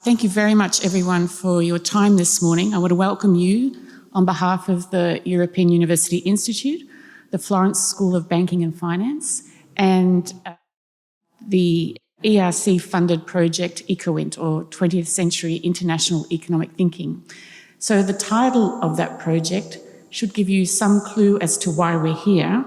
Thank you very much, everyone, for your time this morning. I want to welcome you on behalf of the European University Institute, the Florence School of Banking and Finance, and the ERC-funded project ECOINT, or 20th Century International Economic Thinking. So the title of that project should give you some clue as to why we're here.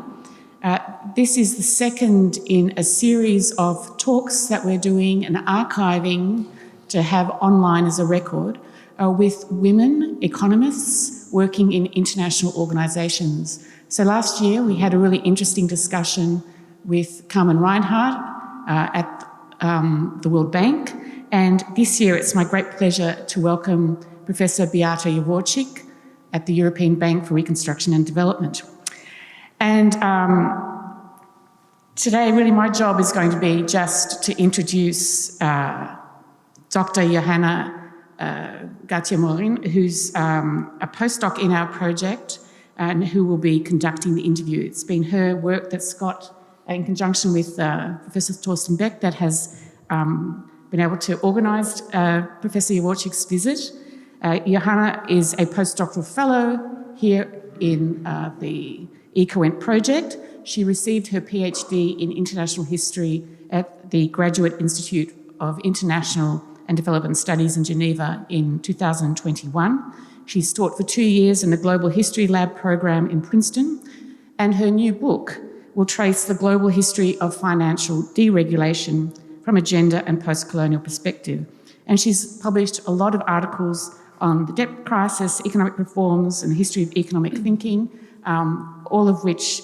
This is the second in a series of talks that we're doing and archiving to have online as a record with women economists working in international organisations. So last year we had a really interesting discussion with Carmen Reinhardt at the World Bank, and this year it's my great pleasure to welcome Professor Beata Javorcik at the European Bank for Reconstruction and Development. And today really my job is going to be just to introduce Dr. Johanna Garcia-Morin, who's a postdoc in our project and who will be conducting the interview. It's been her work that's got, in conjunction with Professor Thorsten Beck, that has been able to organise Professor Javorcik's visit. Johanna is a postdoctoral fellow here in the ECOINT project. She received her PhD in International History at the Graduate Institute of International and Development Studies in Geneva in 2021. She's taught for 2 years in the Global History Lab program in Princeton, and her new book will trace the global history of financial deregulation from a gender and post-colonial perspective. And she's published a lot of articles on the debt crisis, economic reforms, and the history of economic thinking, all of which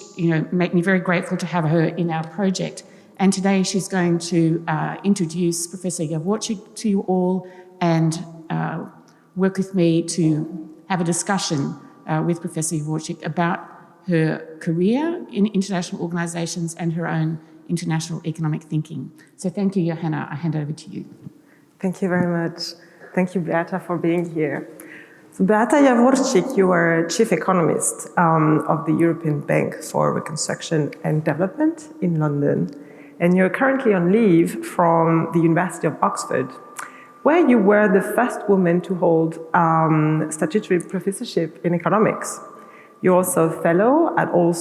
make me very grateful to have her in our project. And today she's going to introduce Professor Javorcik to you all and work with me to have a discussion with Professor Javorcik about her career in international organisations and her own international economic thinking. So thank you, Johanna. I hand over to you. Thank you very much. Thank you, Beata, for being here. So Beata Javorcik, you are Chief Economist of the European Bank for Reconstruction and Development in London. And you're currently on leave from the University of Oxford, where you were the first woman to hold statutory professorship in economics. You're also a fellow at All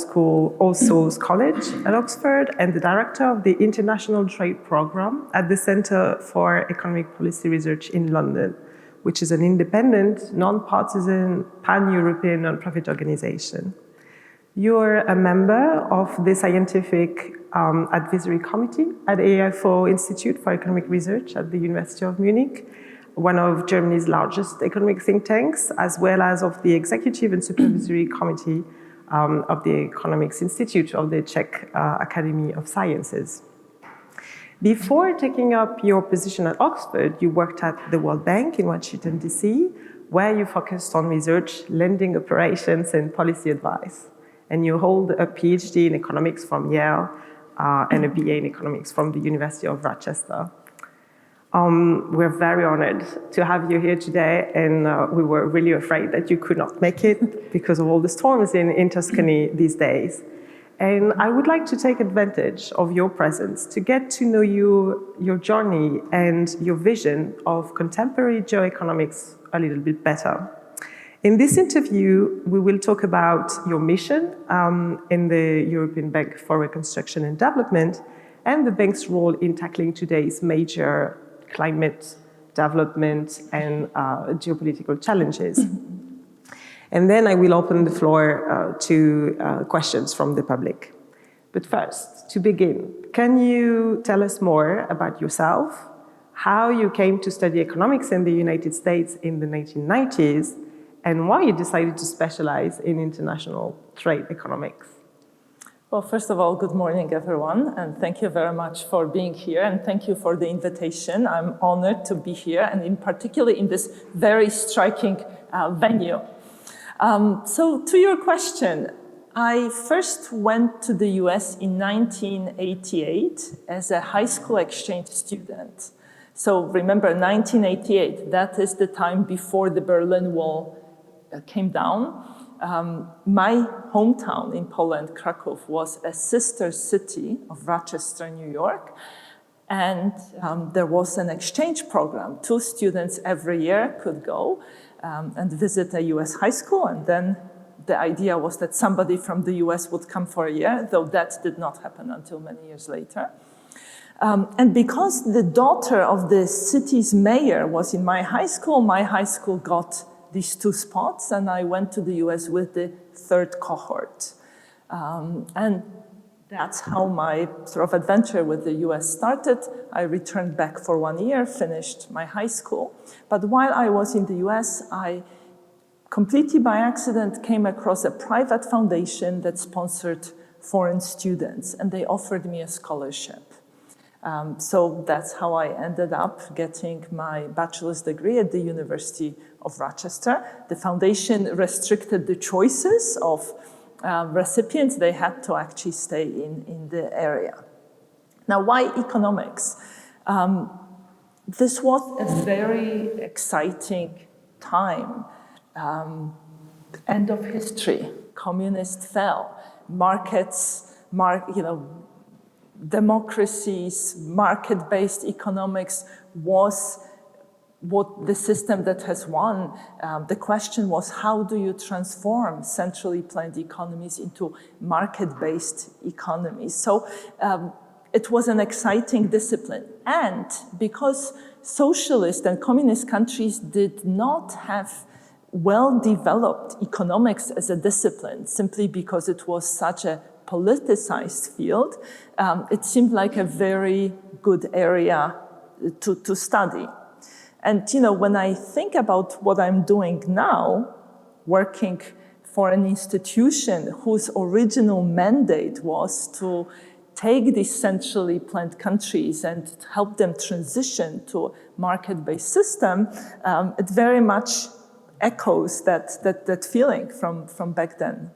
Souls College at Oxford and the director of the International Trade Programme at the Centre for Economic Policy Research in London, which is an independent, non-partisan, pan-European non-profit organization. You're a member of the Scientific Advisory Committee at ERC Institute for Economic Research at the University of Munich, one of Germany's largest economic think tanks, as well as of the Executive and Supervisory Committee of the Economics Institute of the Czech Academy of Sciences. Before taking up your position at Oxford, you worked at the World Bank in Washington, D.C., where you focused on research, lending operations, and policy advice. And you hold a PhD in economics from Yale and a BA in economics from the University of Rochester. We're very honored to have you here today, and we were really afraid that you could not make it because of all the storms in Tuscany these days. And I would like to take advantage of your presence to get to know you, your journey, and your vision of contemporary geoeconomics a little bit better. In this interview, we will talk about your mission in the European Bank for Reconstruction and Development and the bank's role in tackling today's major climate, development, and geopolitical challenges. And then I will open the floor to questions from the public. But first, to begin, can you tell us more about yourself, how you came to study economics in the United States in the 1990s, and why you decided to specialize in international trade economics? Well, first of all, good morning, everyone, and thank you very much for being here, and thank you for the invitation. I'm honored to be here, and in particular in this very striking venue. So to your question, I first went to the US in 1988 as a high school exchange student. So remember, 1988, that is the time before the Berlin Wall came down. My hometown in Poland, Krakow, was a sister city of Rochester, New York. And there was an exchange program. 2 students every year could go and visit a US high school, and then the idea was that somebody from the US would come for a year, though that did not happen until many years later. And because the daughter of the city's mayor was in my high school got these 2 spots, and I went to the US with the 3rd cohort. And that's how my sort of adventure with the US started. I returned back for 1 year, finished my high school. But while I was in the US, I completely by accident came across a private foundation that sponsored foreign students, and they offered me a scholarship. So that's how I ended up getting my bachelor's degree at the University of Rochester. The foundation restricted the choices of recipients. They had to actually stay in the area. Now, why economics? This was a very exciting time. End of history, communists fell, democracies, market-based economics was what the system that has won. The question was, how do you transform centrally planned economies into market-based economies? So it was an exciting discipline. And because socialist and communist countries did not have well-developed economics as a discipline, simply because it was such a politicized field, it seemed like a very good area to study. And when I think about what I'm doing now, working for an institution whose original mandate was to take these centrally planned countries and help them transition to a market-based system, it very much echoes that feeling from back then.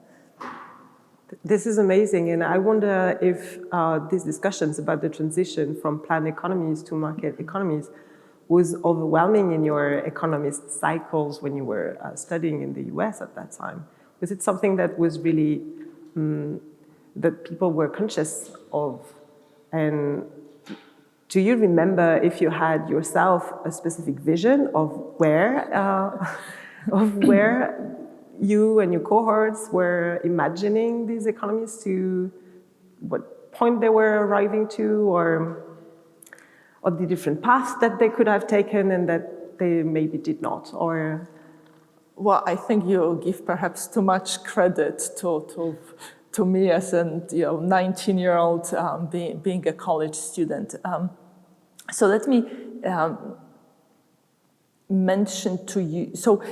This is amazing, and I wonder if these discussions about the transition from planned economies to market economies was overwhelming in your economist cycles when you were studying in the US at that time. Was it something that was really, that people were conscious of? And do you remember if you had yourself a specific vision of where you and your cohorts were imagining these economies to, what point they were arriving to, or the different paths that they could have taken and that they maybe did not, or? Well, I think you give perhaps too much credit to me as a 19-year-old being a college student. So let me mention to you. So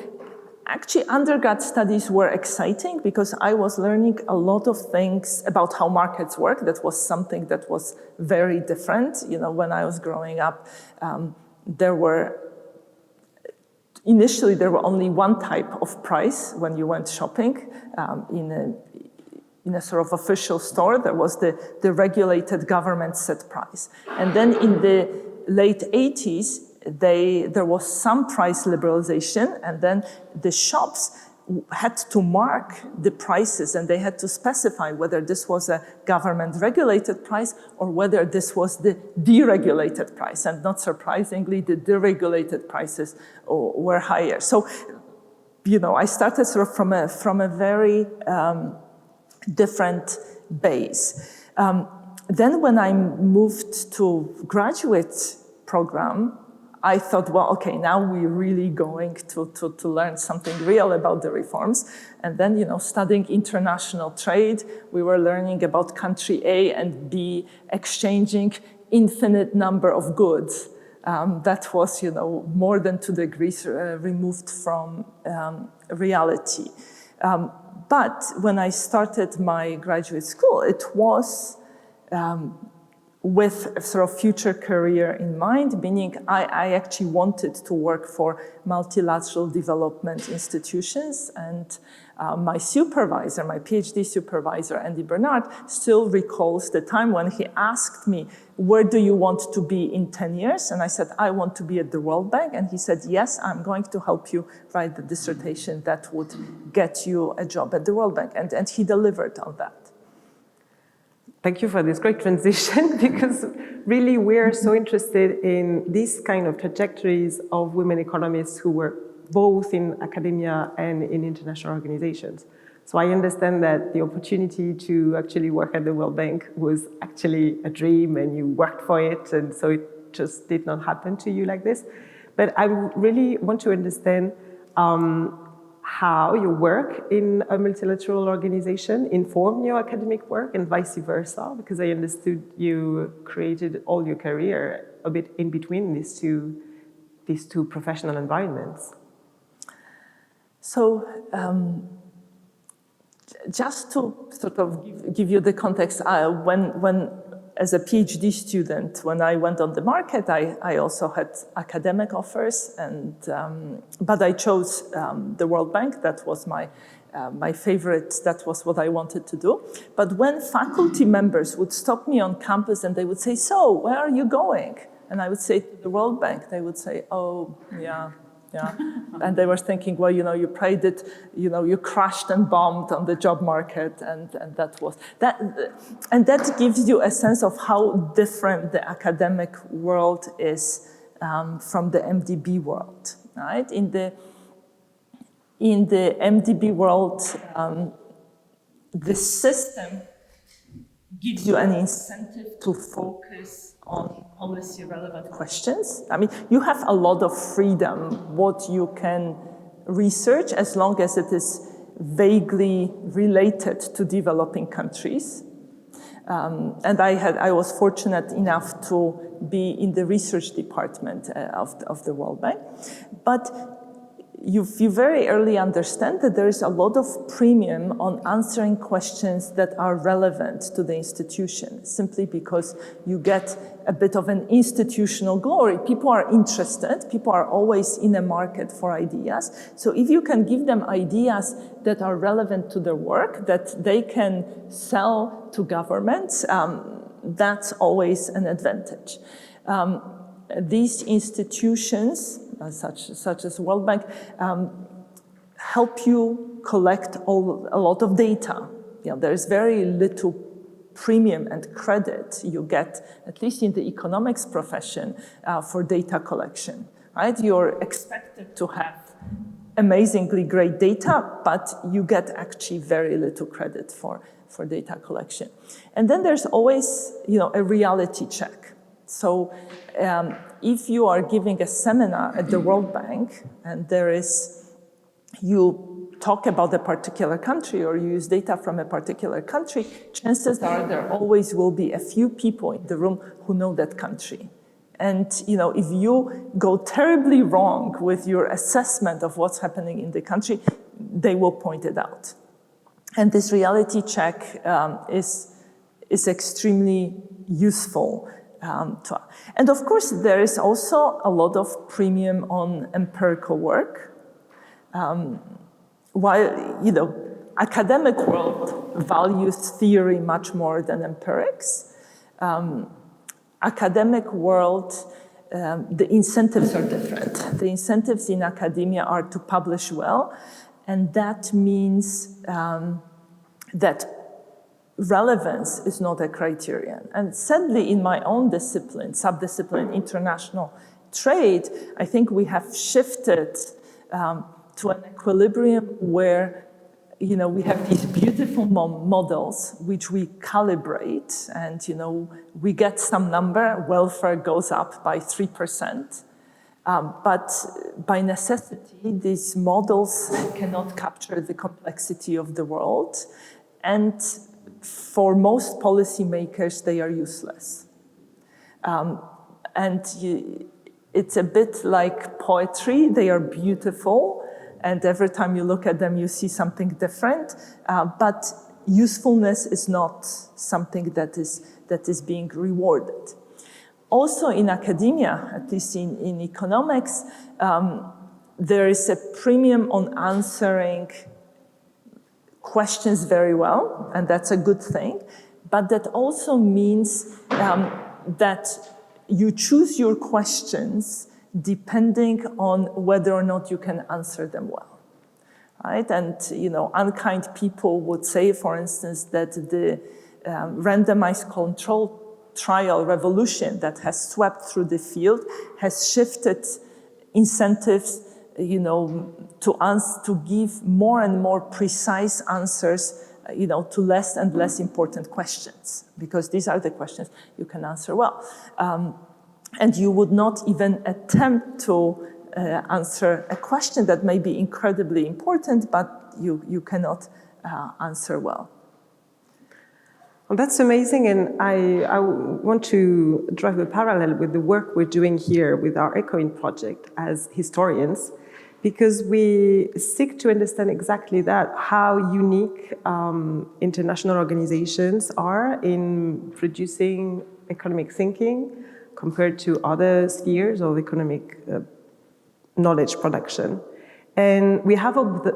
actually, undergrad studies were exciting because I was learning a lot of things about how markets work. That was something that was very different. When I was growing up, initially there were only one type of price when you went shopping in a sort of official store. There was the regulated government set price. And then in the late 80s, there was some price liberalization, and then the shops had to mark the prices, and they had to specify whether this was a government-regulated price or whether this was the deregulated price. And not surprisingly, the deregulated prices were higher. So, I started sort of from a very different base. Then when I moved to graduate program, I thought, well, okay, now we're really going to learn something real about the reforms. And then, studying international trade, we were learning about country A and B exchanging infinite number of goods. That was, more than 2 degrees removed from reality. But when I started my graduate school, it was with a sort of future career in mind, meaning I actually wanted to work for multilateral development institutions. And my supervisor, my PhD supervisor, Andy Bernard, still recalls the time when he asked me, where do you want to be in 10 years? And I said, I want to be at the World Bank. And he said, yes, I'm going to help you write the dissertation that would get you a job at the World Bank. And he delivered on that. Thank you for this great transition, because really we're so interested in this kind of trajectories of women economists who were both in academia and in international organizations. So I understand that the opportunity to actually work at the World Bank was actually a dream and you worked for it, and so it just did not happen to you like this. But I really want to understand how your work in a multilateral organization informed your academic work and vice versa, because I understood you created all your career a bit in between these two professional environments. So just to sort of give you the context, when as a PhD student, when I went on the market, I also had academic offers, and but I chose the World Bank. That was my favorite. That was what I wanted to do. But when faculty members would stop me on campus and they would say, "So, where are you going?" and I would say, "To the World Bank," they would say, "Oh, yeah." Yeah, and they were thinking, well, you prayed it, you crashed and bombed on the job market, and that was that, and that gives you a sense of how different the academic world is from the MDB world, right? In the MDB world, the system gives you an incentive to focus on policy-relevant questions. I mean, you have a lot of freedom what you can research as long as it is vaguely related to developing countries. And I was fortunate enough to be in the research department of the World Bank. But you very early understand that there is a lot of premium on answering questions that are relevant to the institution, simply because you get a bit of an institutional glory. People are interested. People are always in a market for ideas. So if you can give them ideas that are relevant to their work, that they can sell to governments, that's always an advantage. These institutions, such as World Bank, help you collect a lot of data. There is very little premium and credit you get, at least in the economics profession, for data collection. Right? You're expected to have amazingly great data, but you get actually very little credit for data collection. And then there's always, a reality check. So if you are giving a seminar at the World Bank and you talk about a particular country or you use data from a particular country, chances are there always will be a few people in the room who know that country. And if you go terribly wrong with your assessment of what's happening in the country, they will point it out. And this reality check is extremely useful. And of course, there is also a lot of premium on empirical work. While, academic world values theory much more than empirics, academic world, the incentives are different. The incentives in academia are to publish well, and that means that relevance is not a criterion. And sadly, in my own discipline, subdiscipline, international trade, I think we have shifted to an equilibrium where, we have these beautiful models which we calibrate, and, we get some number, welfare goes up by 3%. But by necessity, these models cannot capture the complexity of the world. And for most policymakers, they are useless. It's a bit like poetry. They are beautiful, and every time you look at them, you see something different. But usefulness is not something that is being rewarded. Also in academia, at least in economics, there is a premium on answering questions very well, and that's a good thing. But that also means that you choose your questions depending on whether or not you can answer them well, right? And unkind people would say, for instance, that randomized control trial revolution that has swept through the field has shifted incentives, to give more and more precise answers, to less and less important questions, because these are the questions you can answer well. And you would not even attempt to answer a question that may be incredibly important, but you cannot answer well. Well, that's amazing, and I want to drive a parallel with the work we're doing here with our ECOINT project as historians, because we seek to understand exactly that, how unique international organizations are in producing economic thinking compared to other spheres of economic knowledge production. And we have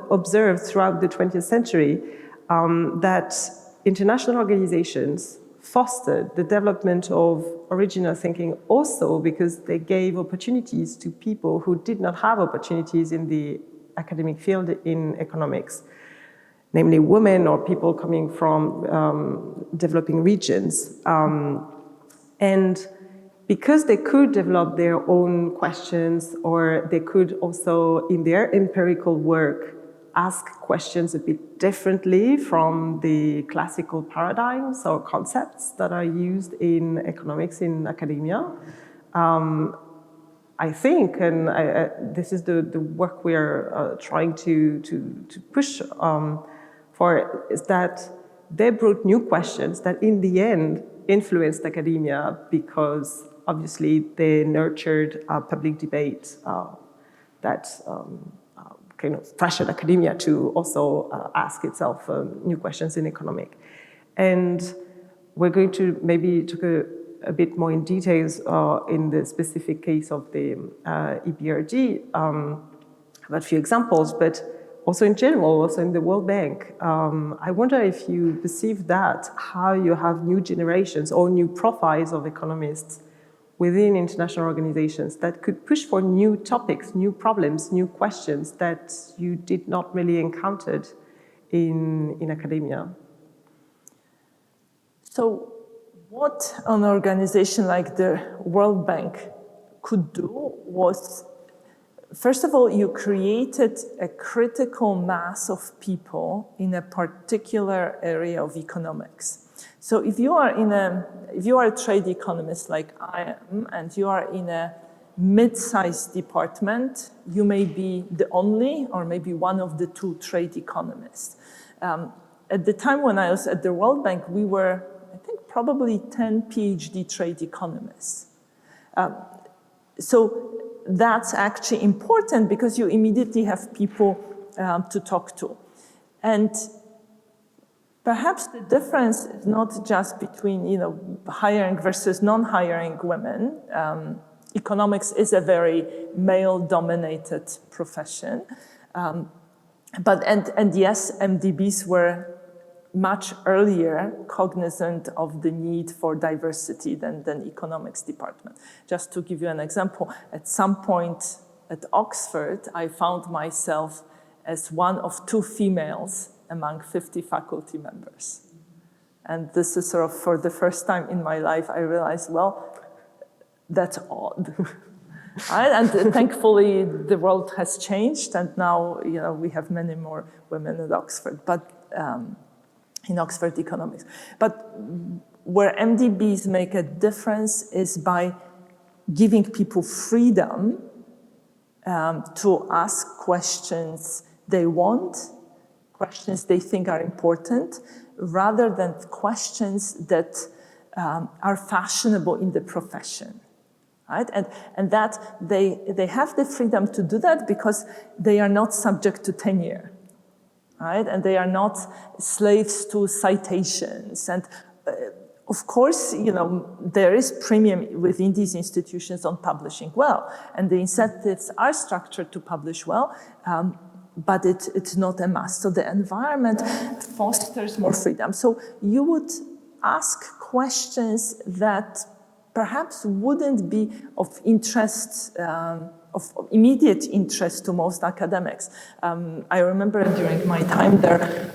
observed throughout the 20th century that international organizations fostered the development of original thinking also because they gave opportunities to people who did not have opportunities in the academic field in economics, namely women or people coming from developing regions. And because they could develop their own questions, or they could also, in their empirical work, ask questions a bit differently from the classical paradigms or concepts that are used in economics in academia. I think, and this is the work we are trying to push for, is that they brought new questions that in the end influenced academia, because obviously they nurtured a public debate that kind of pressured academia to also ask itself new questions in economic. And we're going to maybe talk a bit more in details in the specific case of the EBRD, about a few examples, but also in general, also in the World Bank. I wonder if you perceive that, how you have new generations or new profiles of economists within international organizations that could push for new topics, new problems, new questions that you did not really encounter in academia. So what an organization like the World Bank could do was, first of all, you created a critical mass of people in a particular area of economics. So if you are a trade economist like I am, and you are in a mid-sized department, you may be the only or maybe one of the two trade economists. At the time when I was at the World Bank, we were, I think, probably 10 PhD trade economists. So that's actually important because you immediately have people to talk to. And perhaps the difference is not just between, hiring versus non-hiring women. Economics is a very male-dominated profession. But yes, MDBs were much earlier cognizant of the need for diversity than economics department. Just to give you an example, at some point at Oxford, I found myself as one of two females among 50 faculty members. And this is sort of, for the first time in my life, I realized, well, that's odd. Right? And thankfully, the world has changed, and now we have many more women at Oxford, but in Oxford economics. But where MDBs make a difference is by giving people freedom to ask questions they want, questions they think are important, rather than questions that are fashionable in the profession. Right? And that they have the freedom to do that because they are not subject to tenure. Right? And they are not slaves to citations. And of course, there is premium within these institutions on publishing well. And the incentives are structured to publish well, but it's not a must. So the environment fosters more freedom. So you would ask questions that perhaps wouldn't be of interest, of immediate interest to most academics. I remember during my time there,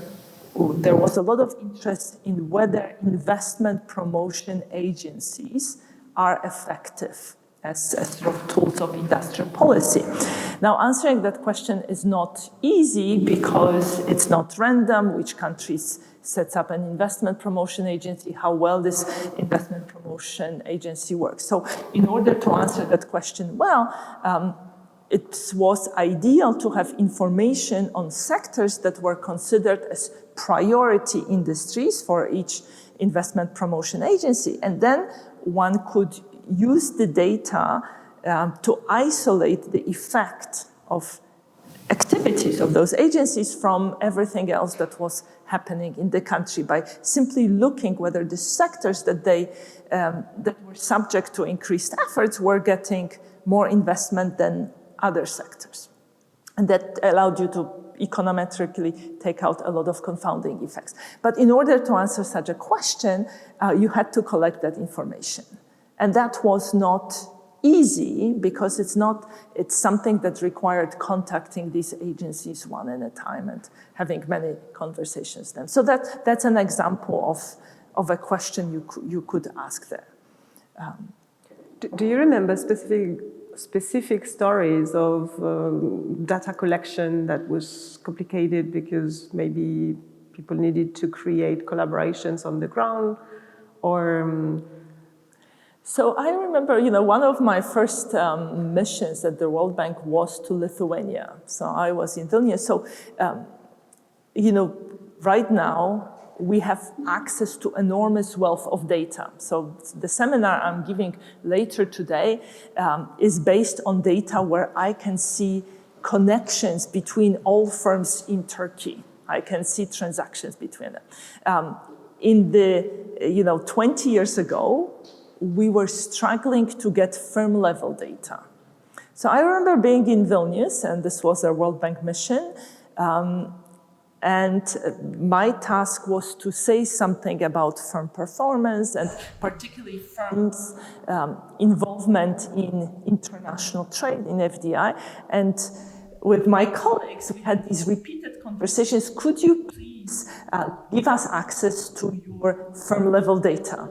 there was a lot of interest in whether investment promotion agencies are effective as sort of tools of industrial policy. Now, answering that question is not easy because it's not random which countries sets up an investment promotion agency, how well this investment promotion agency works. So in order to answer that question well, it was ideal to have information on sectors that were considered as priority industries for each investment promotion agency. And then one could use the data to isolate the effect of activities of those agencies from everything else that was happening in the country by simply looking whether the sectors that were subject to increased efforts were getting more investment than other sectors. And that allowed you to econometrically take out a lot of confounding effects. But in order to answer such a question, you had to collect that information. And that was not easy because it's something that required contacting these agencies one at a time and having many conversations with them. So that's an example of a question you could ask there. Do you remember specific stories of data collection that was complicated because maybe people needed to create collaborations on the ground, or? So I remember, one of my first missions at the World Bank was to Lithuania. So I was in Vilnius. So, right now we have access to enormous wealth of data. So the seminar I'm giving later today is based on data where I can see connections between all firms in Turkey. I can see transactions between them. In the, 20 years ago, we were struggling to get firm-level data. So I remember being in Vilnius, and this was a World Bank mission, and my task was to say something about firm performance and particularly firms' involvement in international trade, in FDI. And with my colleagues, we had these repeated conversations. Could you please give us access to your firm-level data?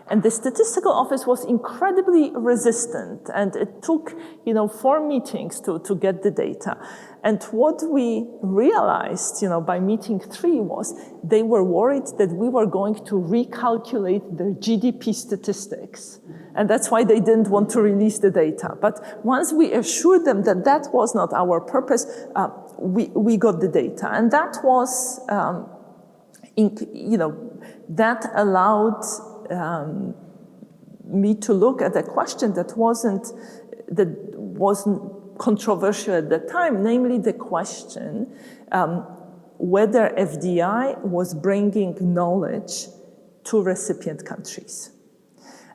And the statistical office was incredibly resistant, and it took, 4 meetings to get the data. And what we realized, by meeting 3 was they were worried that we were going to recalculate their GDP statistics. And that's why they didn't want to release the data. But once we assured them that that was not our purpose, we got the data. And that was, that allowed me to look at a question that wasn't controversial at the time, namely the question whether FDI was bringing knowledge to recipient countries.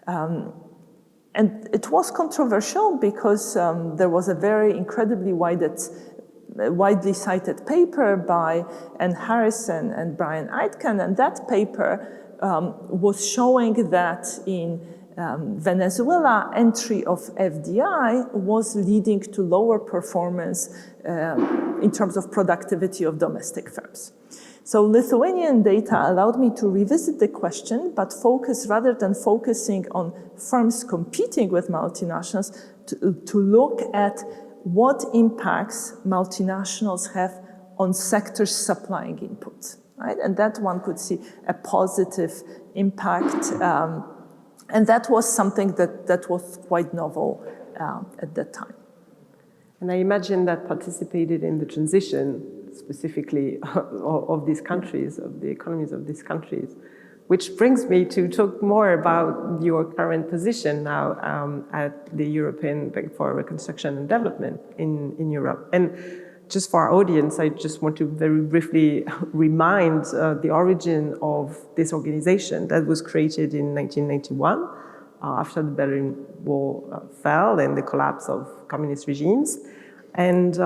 And it was controversial because there was a very incredibly widely cited paper by Ann Harrison and Brian Aitken, and that paper was showing that in Venezuela, entry of FDI was leading to lower performance in terms of productivity of domestic firms. So Lithuanian data allowed me to revisit the question, but focus, rather than focusing on firms competing with multinationals, to look at what impacts multinationals have on sectors supplying inputs. Right? And that one could see a positive impact. And that was something that was quite novel at that time. And I imagine that participated in the transition, specifically of these countries, of the economies of these countries, which brings me to talk more about your current position now at the European Bank for Reconstruction and Development in Europe. And just for our audience, I just want to very briefly remind the origin of this organization that was created in 1991 after the Berlin Wall fell and the collapse of communist regimes. And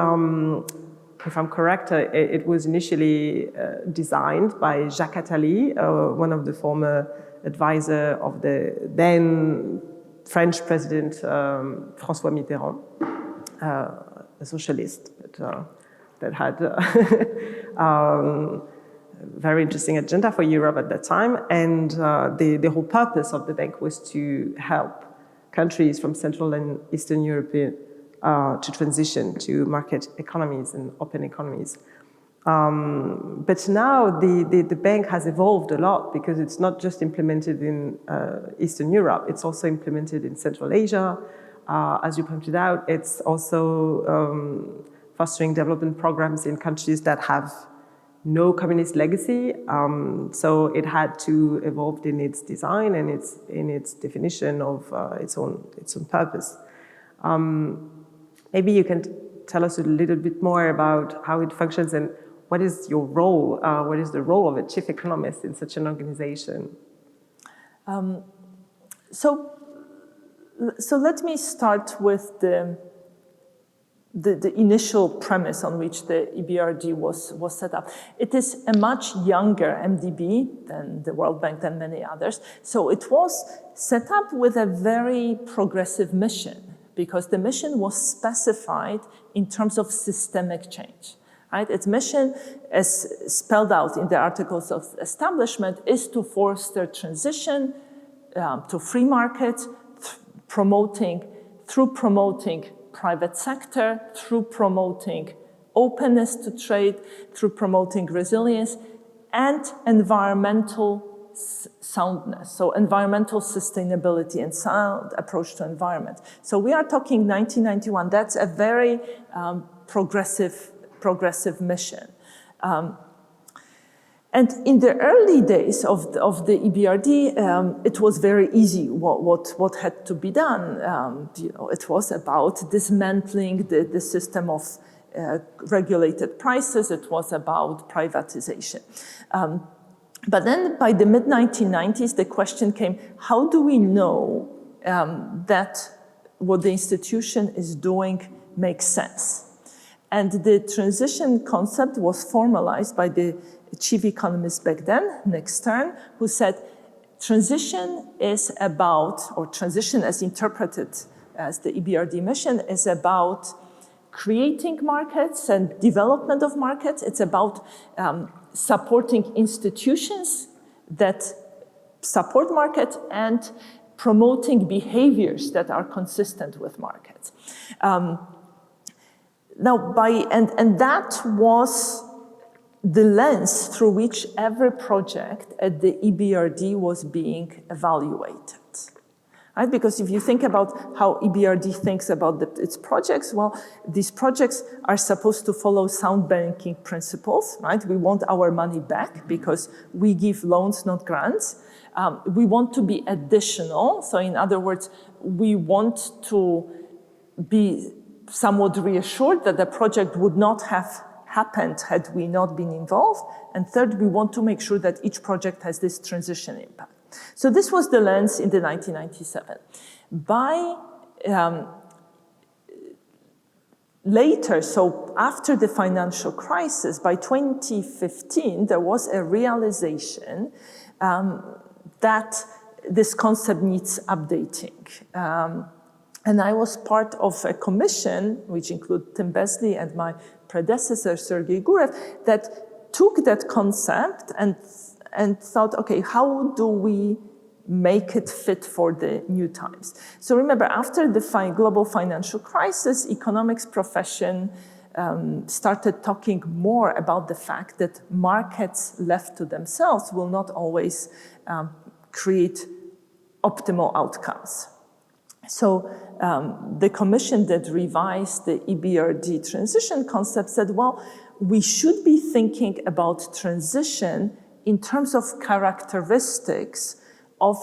if I'm correct, it was initially designed by Jacques Attali, one of the former advisor of the then French President François Mitterrand, a socialist, but that had very interesting agenda for Europe at that time. And the whole purpose of the bank was to help countries from Central and Eastern Europe to transition to market economies and open economies. But now the bank has evolved a lot because it's not just implemented in Eastern Europe, it's also implemented in Central Asia. As you pointed out, it's also fostering development programs in countries that have no communist legacy. So it had to evolve in its design and in its definition of its own purpose. Maybe you can tell us a little bit more about how it functions and what is your role? What is the role of a chief economist in such an organization? So let me start with the initial premise on which the EBRD was set up. It is a much younger MDB than the World Bank, than many others. So it was set up with a very progressive mission because the mission was specified in terms of systemic change. Right? Its mission, as spelled out in the Articles of Establishment, is to foster transition to free market, through promoting private sector, through promoting openness to trade, through promoting resilience, and environmental soundness, so environmental sustainability and sound approach to environment. So we are talking 1991. That's a very progressive mission. And in the early days of the EBRD, it was very easy what had to be done. It was about dismantling the system of regulated prices. It was about privatization. But then by the mid-1990s, the question came, how do we know that what the institution is doing makes sense? And the transition concept was formalized by the chief economist back then, Nick Stern, who said, transition is about, or transition as interpreted as the EBRD mission, is about creating markets and development of markets. It's about supporting institutions that support markets and promoting behaviors that are consistent with markets. And that was the lens through which every project at the EBRD was being evaluated. Right? Because if you think about how EBRD thinks about its projects, well, these projects are supposed to follow sound banking principles, right? We want our money back because we give loans, not grants. We want to be additional. So in other words, we want to be somewhat reassured that the project would not have happened had we not been involved. And third, we want to make sure that each project has this transition impact. So this was the lens in the 1997. By later, so after the financial crisis, by 2015, there was a realization that this concept needs updating. And I was part of a commission, which included Tim Besley and my predecessor, Sergei Gurev, that took that concept and thought, okay, how do we make it fit for the new times? So remember, after the global financial crisis, economics profession started talking more about the fact that markets left to themselves will not always create optimal outcomes. So the commission that revised the EBRD transition concept said, well, we should be thinking about transition in terms of characteristics of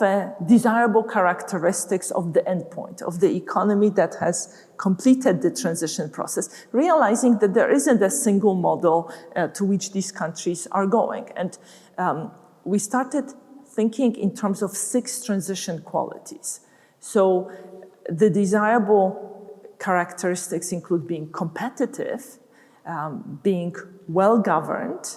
desirable characteristics of the endpoint, of the economy that has completed the transition process, realizing that there isn't a single model to which these countries are going. And we started thinking in terms of 6 transition qualities. So the desirable characteristics include being competitive, being well-governed,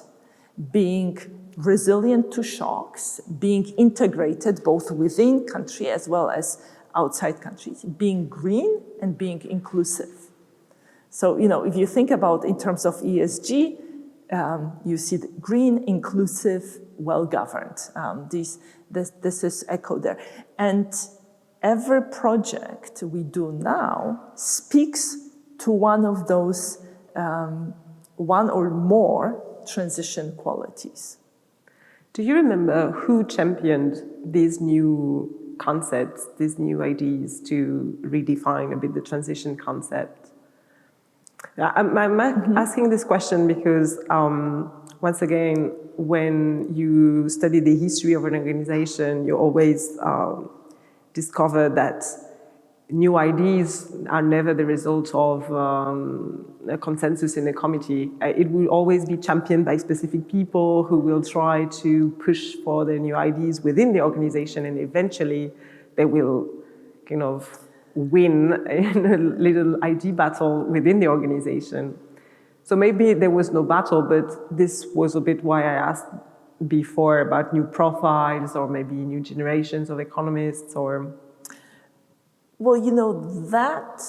being resilient to shocks, being integrated both within country as well as outside countries, being green and being inclusive. So, if you think about in terms of ESG, you see the green, inclusive, well-governed. This is echoed there. And every project we do now speaks to one of those, one or more transition qualities. Do you remember who championed these new concepts, these new ideas to redefine a bit the transition concept? I'm asking this question because, once again, when you study the history of an organization, you always discover that new ideas are never the result of a consensus in a committee. It will always be championed by specific people who will try to push for the new ideas within the organization, and eventually they will kind of win in a little ID battle within the organization. So maybe there was no battle, but this was a bit why I asked before about new profiles or maybe new generations of economists or... Well, you know, that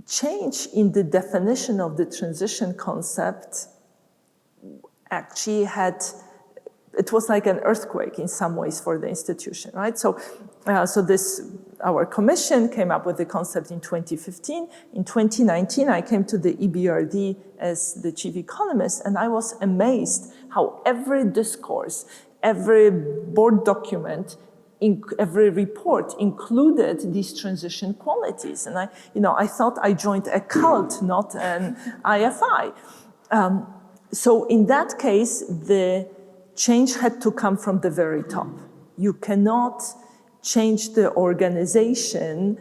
change in the definition of the transition concept actually it was like an earthquake in some ways for the institution, right? So our commission came up with the concept in 2015. In 2019, I came to the EBRD as the chief economist, and I was amazed how every discourse, every board document, every report included these transition qualities. And I thought I joined a cult, not an IFI. So in that case, the change had to come from the very top. You cannot change the organization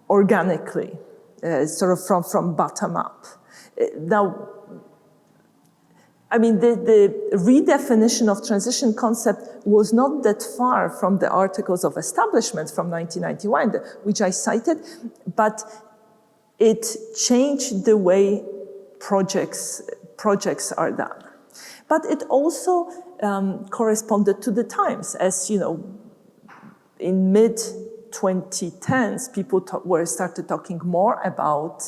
organically, sort of from bottom up. Now, I mean, the redefinition of transition concept was not that far from the Articles of Establishment from 1991, which I cited, but it changed the way projects are done. But it also corresponded to the times. As you know, in mid-2010s, people started talking more about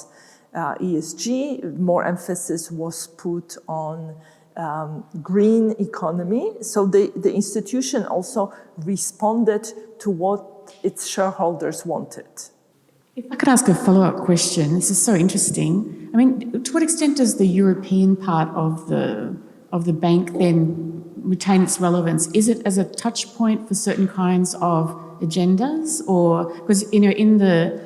ESG. More emphasis was put on green economy. So the institution also responded to what its shareholders wanted. If I could ask a follow-up question, this is so interesting. I mean, to what extent does the European part of the bank then retain its relevance? Is it as a touch point for certain kinds of agendas, or because in the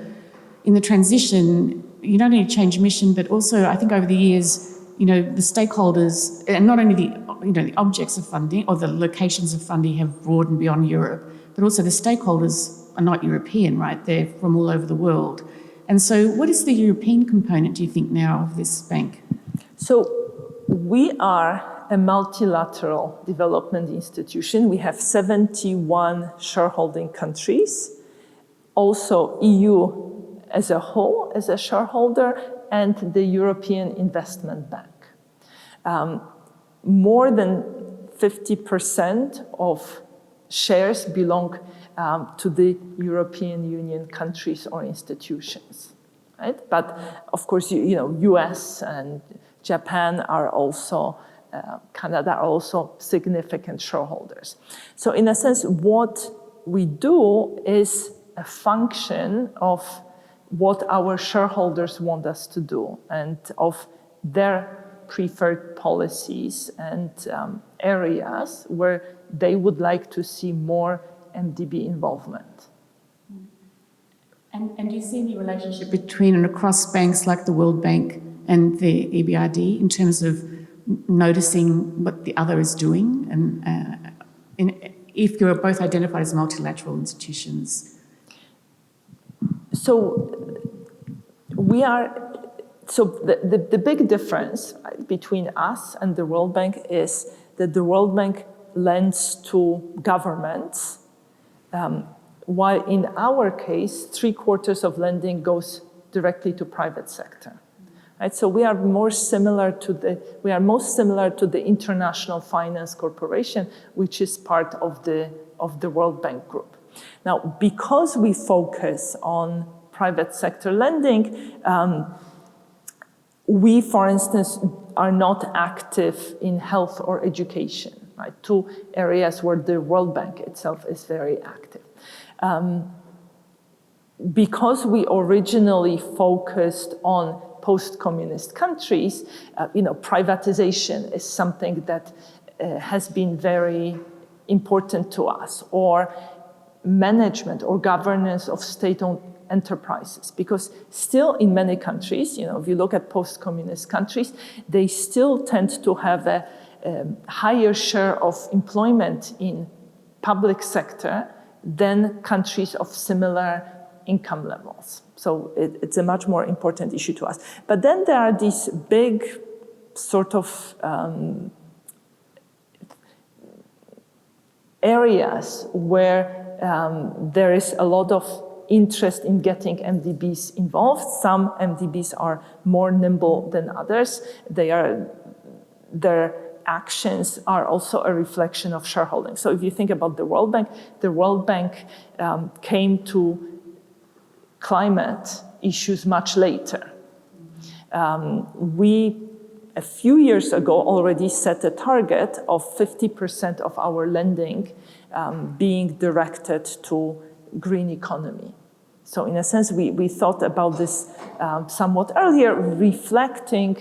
transition, you not only change mission, but also I think over the years, the stakeholders, and not only the objects of funding or the locations of funding have broadened beyond Europe, but also the stakeholders are not European, right? They're from all over the world. And so what is the European component, do you think, now of this bank? So we are a multilateral development institution. We have 71 shareholding countries, also EU as a whole, as a shareholder, and the European Investment Bank. More than 50% of shares belong to the European Union countries or institutions, right? But of course, US and Japan are also, Canada are also significant shareholders. So in a sense, what we do is a function of what our shareholders want us to do and of their preferred policies and areas where they would like to see more MDB involvement. And do you see any relationship between and across banks like the World Bank and the EBRD in terms of noticing what the other is doing? And if you're both identified as multilateral institutions? So the big difference between us and the World Bank is that the World Bank lends to governments, while in our case, 3/4 of lending goes directly to private sector. Right? So we are most similar to the International Finance Corporation, which is part of the World Bank group. Now, because we focus on private sector lending, we, for instance, are not active in health or education, right? Two areas where the World Bank itself is very active. Because we originally focused on post-communist countries, privatization is something that has been very important to us, or management or governance of state-owned enterprises, because still in many countries, if you look at post-communist countries, they still tend to have a higher share of employment in public sector than countries of similar income levels. So it's a much more important issue to us. But then there are these big sort of areas where there is a lot of interest in getting MDBs involved. Some MDBs are more nimble than others. Their actions are also a reflection of shareholding. So if you think about the World Bank came to climate issues much later. We, a few years ago, already set a target of 50% of our lending being directed to green economy. So in a sense, we thought about this somewhat earlier, reflecting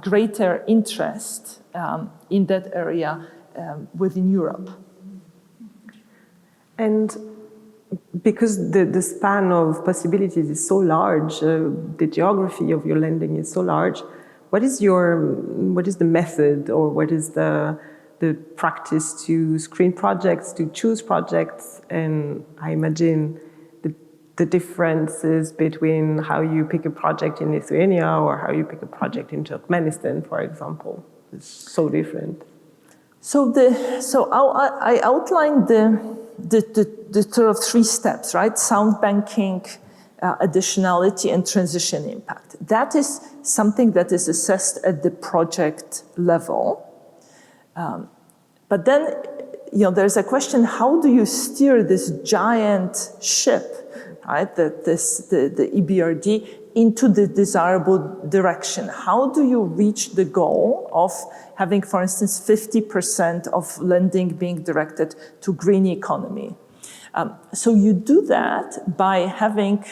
greater interest in that area within Europe. And because the span of possibilities is so large, the geography of your lending is so large, what is the method, or what is the practice to screen projects, to choose projects? And I imagine the differences between how you pick a project in Lithuania or how you pick a project in Turkmenistan, for example, is so different. So I outlined the sort of three steps, right? Sound banking, additionality, and transition impact. That is something that is assessed at the project level. But then, there's a question: how do you steer this giant ship, right? The EBRD into the desirable direction? How do you reach the goal of having, for instance, 50% of lending being directed to green economy? So you do that by having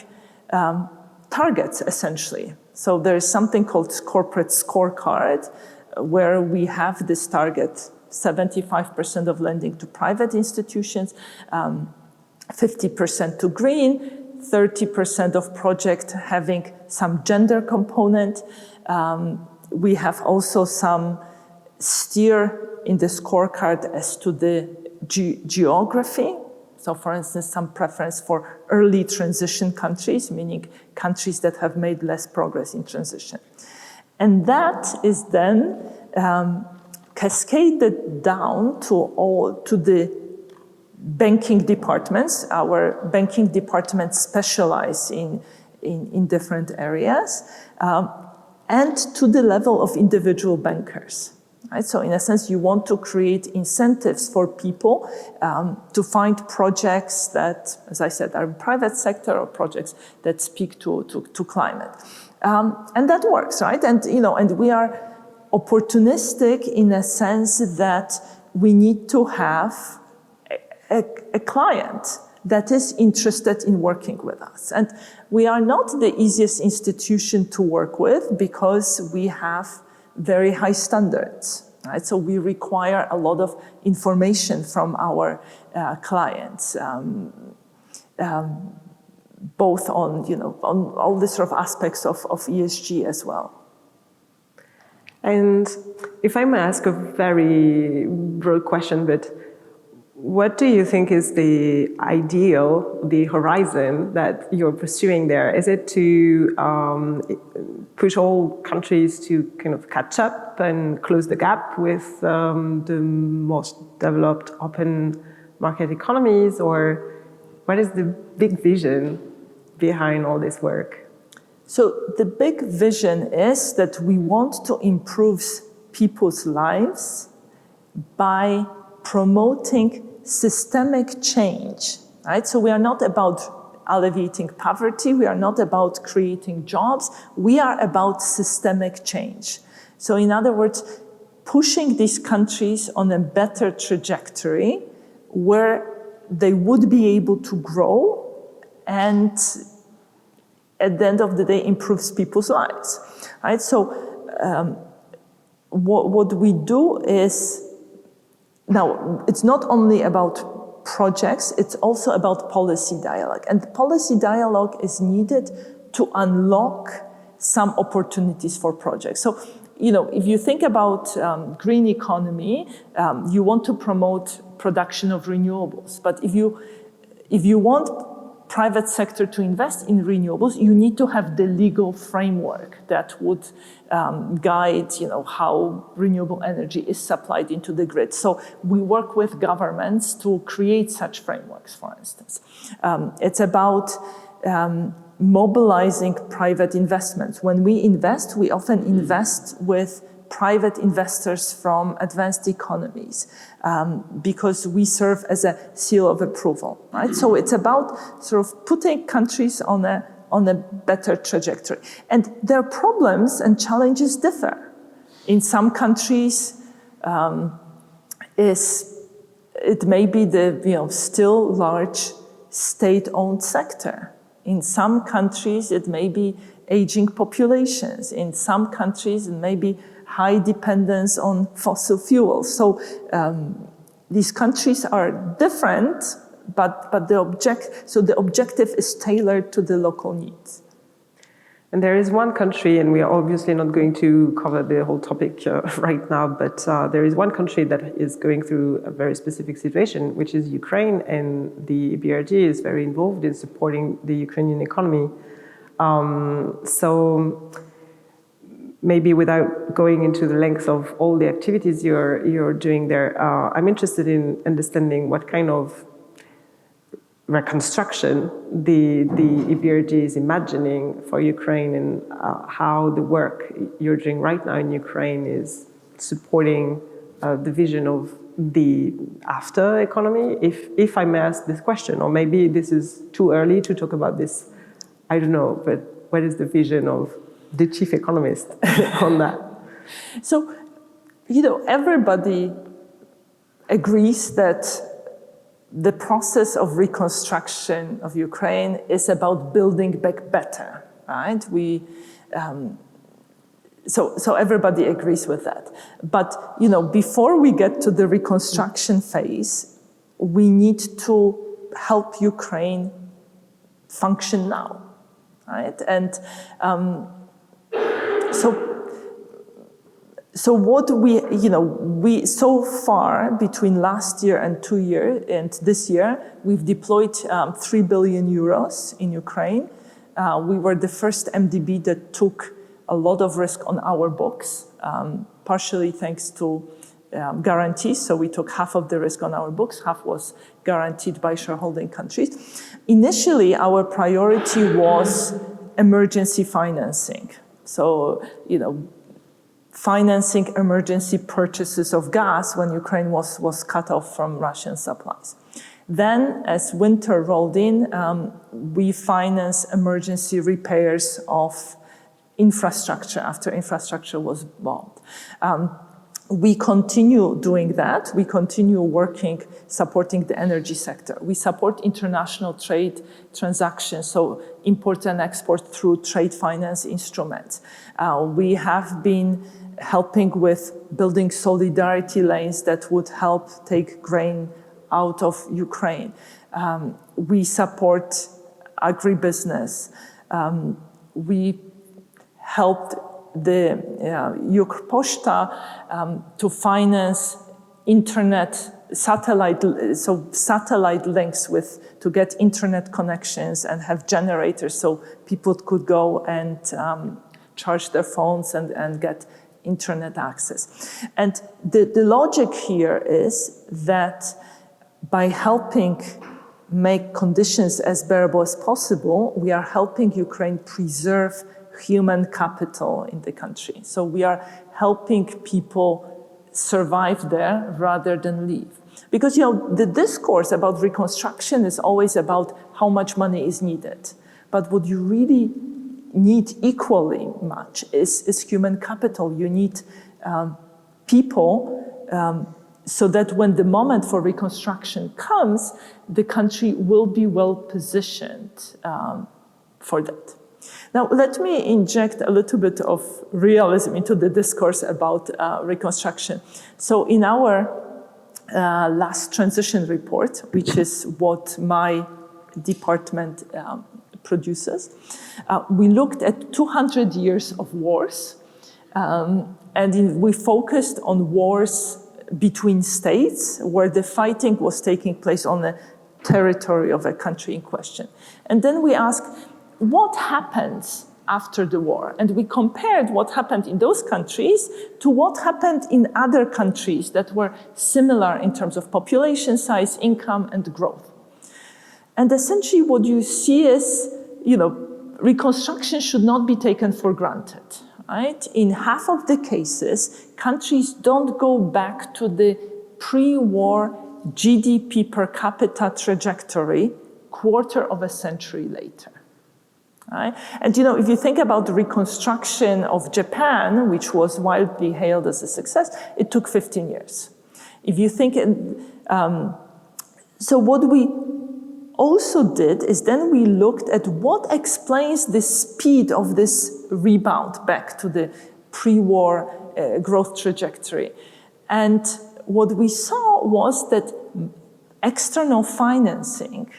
targets, essentially. So there's something called corporate scorecard, where we have this target: 75% of lending to private institutions, 50% to green, 30% of project having some gender component. We have also some steer in the scorecard as to the geography. So for instance, some preference for early transition countries, meaning countries that have made less progress in transition. And that is then cascaded down to the banking departments. Our banking departments specialize in different areas, and to the level of individual bankers. Right? So in a sense, you want to create incentives for people to find projects that, as I said, are in private sector, or projects that speak to climate. And that works, right? And we are opportunistic in a sense that we need to have a client that is interested in working with us. And we are not the easiest institution to work with because we have very high standards, right? So we require a lot of information from our clients, both on all the sort of aspects of ESG as well. And if I may ask a very broad question, but what do you think is the ideal, the horizon that you're pursuing there? Is it to push all countries to kind of catch up and close the gap with the most developed open market economies? Or what is the big vision behind all this work? So the big vision is that we want to improve people's lives by promoting systemic change, right? So we are not about alleviating poverty. We are not about creating jobs. We are about systemic change. So in other words, pushing these countries on a better trajectory where they would be able to grow and at the end of the day improves people's lives, right? So what we do is, now it's not only about projects, it's also about policy dialogue. And policy dialogue is needed to unlock some opportunities for projects. So, if you think about green economy, you want to promote production of renewables. But if you want private sector to invest in renewables, you need to have the legal framework that would guide, how renewable energy is supplied into the grid. So we work with governments to create such frameworks, for instance. It's about mobilizing private investments. When we invest, we often invest with private investors from advanced economies because we serve as a seal of approval, right? So it's about sort of putting countries on a better trajectory. And their problems and challenges differ. In some countries, it may be the still large state-owned sector. In some countries, it may be aging populations. In some countries, it may be high dependence on fossil fuels. So these countries are different, but the objective is tailored to the local needs. And there is one country, and we are obviously not going to cover the whole topic right now, but there is one country that is going through a very specific situation, which is Ukraine, and the EBRD is very involved in supporting the Ukrainian economy. So maybe without going into the length of all the activities you're doing there, I'm interested in understanding what kind of reconstruction the EBRD is imagining for Ukraine, and how the work you're doing right now in Ukraine is supporting the vision of the after economy, if I may ask this question, or maybe this is too early to talk about this, I don't know, but what is the vision of the chief economist on that? So, everybody agrees that the process of reconstruction of Ukraine is about building back better, right? So everybody agrees with that. But, before we get to the reconstruction phase, we need to help Ukraine function now, right? And so what we so far between last year and 2 years and this year, we've deployed 3 billion euros in Ukraine. We were the first MDB that took a lot of risk on our books, partially thanks to guarantees. So we took half of the risk on our books, half was guaranteed by shareholding countries. Initially, our priority was emergency financing. So, financing emergency purchases of gas when Ukraine was cut off from Russian supplies. Then, as winter rolled in, we financed emergency repairs of infrastructure after infrastructure was bombed. We continue doing that. We continue working, supporting the energy sector. We support international trade transactions, so import and export through trade finance instruments. We have been helping with building solidarity lanes that would help take grain out of Ukraine. We support agribusiness. We helped the Ukposhta to finance internet satellite links to get internet connections and have generators so people could go and charge their phones and get internet access. And the logic here is that by helping make conditions as bearable as possible, we are helping Ukraine preserve human capital in the country. So we are helping people survive there rather than leave. Because, the discourse about reconstruction is always about how much money is needed. But what you really need equally much is human capital. You need people so that when the moment for reconstruction comes, the country will be well positioned for that. Now, let me inject a little bit of realism into the discourse about reconstruction. So in our last transition report, which is what my department produces, we looked at 200 years of wars, and we focused on wars between states where the fighting was taking place on the territory of a country in question. And then we asked, what happens after the war? And we compared what happened in those countries to what happened in other countries that were similar in terms of population size, income, and growth. And essentially what you see is, reconstruction should not be taken for granted, right? In half of the cases, countries don't go back to the pre-war GDP per capita trajectory quarter of a century later. Right? And if you think about the reconstruction of Japan, which was widely hailed as a success, it took 15 years. If you think, so what we also did is then we looked at what explains the speed of this rebound back to the pre-war growth trajectory. And what we saw was that external financing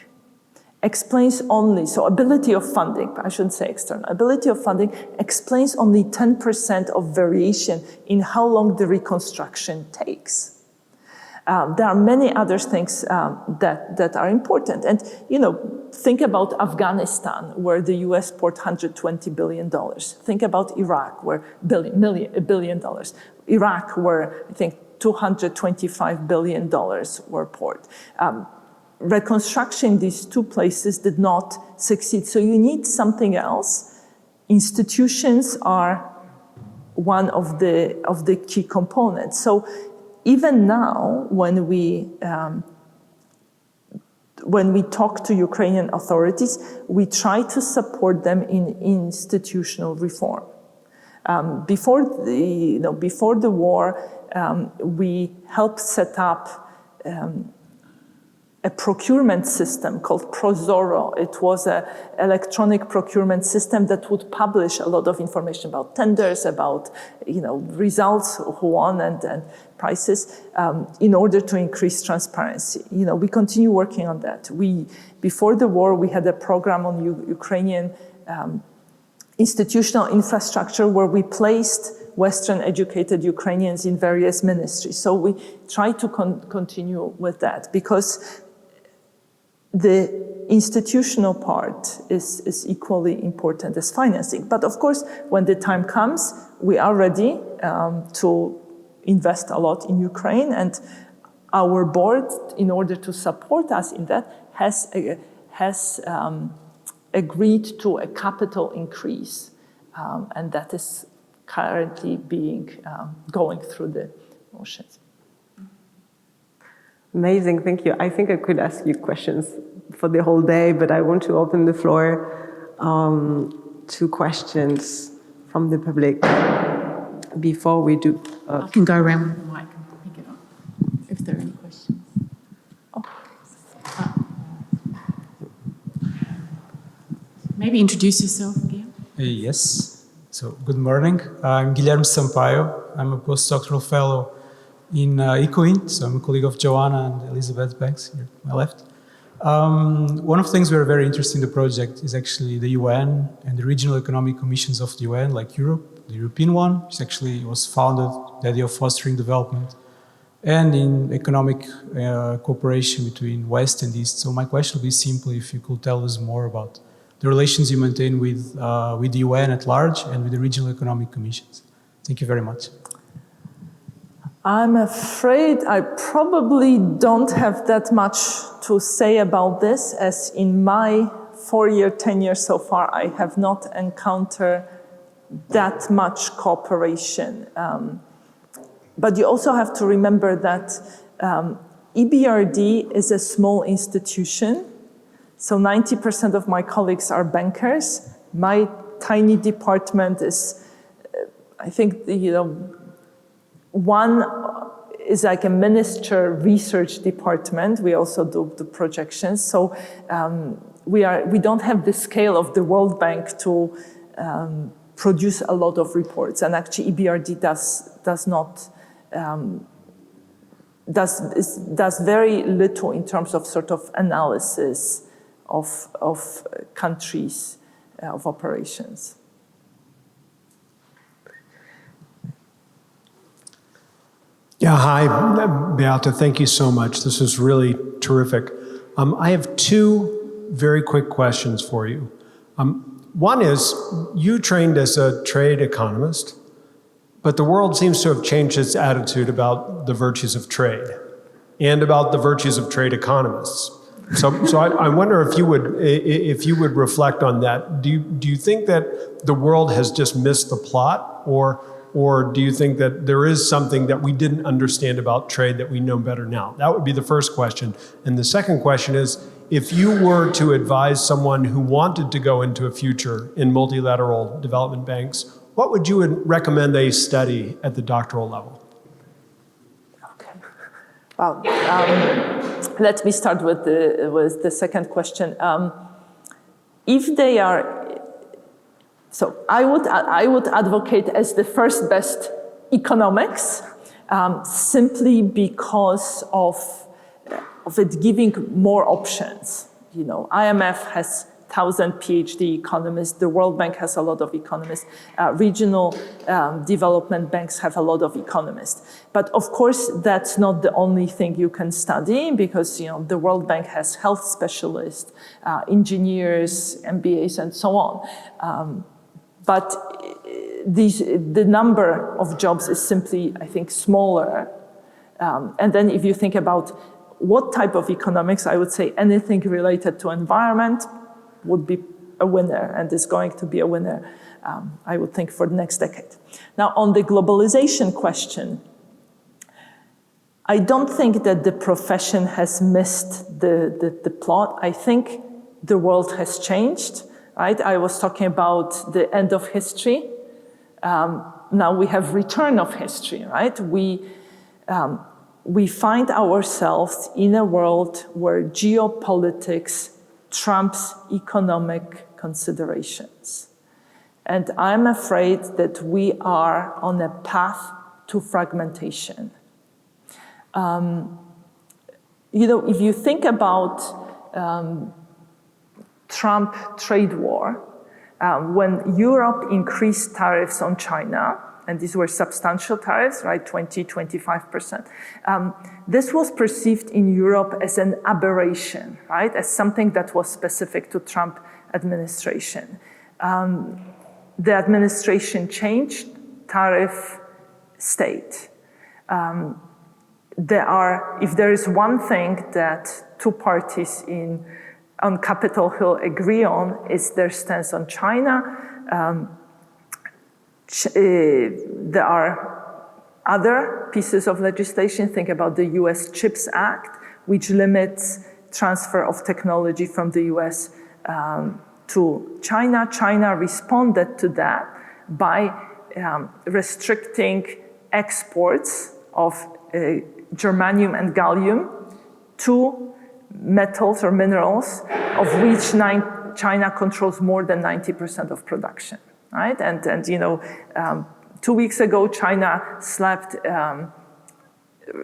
explains only, so ability of funding, I shouldn't say external, ability of funding explains only 10% of variation in how long the reconstruction takes. There are many other things that are important. And, think about Afghanistan, where the US poured $120 billion. Think about Iraq, where $1 billion. Iraq, where I think $225 billion were poured. Reconstruction in these two places did not succeed. So you need something else. Institutions are one of the key components. So even now, when we talk to Ukrainian authorities, we try to support them in institutional reform. Before the war, we helped set up a procurement system called Prozoro. It was an electronic procurement system that would publish a lot of information about tenders, about results, who won, and prices, in order to increase transparency. We continue working on that. Before the war, we had a program on Ukrainian institutional infrastructure where we placed Western educated Ukrainians in various ministries. So we try to continue with that because the institutional part is equally important as financing. But of course, when the time comes, we are ready to invest a lot in Ukraine, and our board, in order to support us in that, has agreed to a capital increase, and that is currently going through the motions. Amazing, thank you. I think I could ask you questions for the whole day, but I want to open the floor to questions from the public before we do. I can go around with the mic and pick it up if there are any questions. Maybe introduce yourself again. Yes. So, good morning. I'm Guilherme Sampaio. I'm a postdoctoral fellow in ECOINT. So I'm a colleague of Joanna and Elizabeth Banks here to my left. One of the things we're very interested in the project is actually the UN and the regional economic commissions of the UN, like Europe, the European one, which actually was founded, the idea of fostering development, and in economic cooperation between West and East. So my question would be simply if you could tell us more about the relations you maintain with the UN at large and with the regional economic commissions. Thank you very much. I'm afraid I probably don't have that much to say about this, as in my 4-year tenure so far, I have not encountered that much cooperation. But you also have to remember that EBRD is a small institution, so 90% of my colleagues are bankers. My tiny department is, I think, one is like a minister research department. We also do the projections. So we don't have the scale of the World Bank to produce a lot of reports. And actually EBRD does very little in terms of sort of analysis of countries, of operations. Yeah, hi, Beata, thank you so much. This is really terrific. I have two very quick questions for you. One is, you trained as a trade economist, but the world seems to have changed its attitude about the virtues of trade and about the virtues of trade economists. So I wonder if you would reflect on that. Do you think that the world has just missed the plot, or do you think that there is something that we didn't understand about trade that we know better now? That would be the first question. And the second question is, if you were to advise someone who wanted to go into a future in multilateral development banks, what would you recommend they study at the doctoral level? Okay. Well, let me start with the second question. If they are, so I would advocate as the first best economics, simply because of it giving more options. IMF has 1,000 PhD economists. The World Bank has a lot of economists. Regional development banks have a lot of economists. But of course, that's not the only thing you can study, because the World Bank has health specialists, engineers, MBAs, and so on. But the number of jobs is simply, I think, smaller. And then if you think about what type of economics, I would say anything related to environment would be a winner, and is going to be a winner, I would think, for the next decade. Now, on the globalization question, I don't think that the profession has missed the plot. I think the world has changed, right? I was talking about the end of history. Now we have return of history, right? We find ourselves in a world where geopolitics trumps economic considerations. And I'm afraid that we are on a path to fragmentation. If you think about Trump trade war, when Europe increased tariffs on China, and these were substantial tariffs, right, 20, 25%. This was perceived in Europe as an aberration, right, as something that was specific to Trump administration. The administration changed, tariff stayed. If there is one thing that two parties on Capitol Hill agree on, is their stance on China. There are other pieces of legislation. Think about the US CHIPS Act, which limits transfer of technology from the US to China. China responded to that by restricting exports of germanium and gallium to metals or minerals, of which China controls more than 90% of production. Right, and 2 weeks ago, China slapped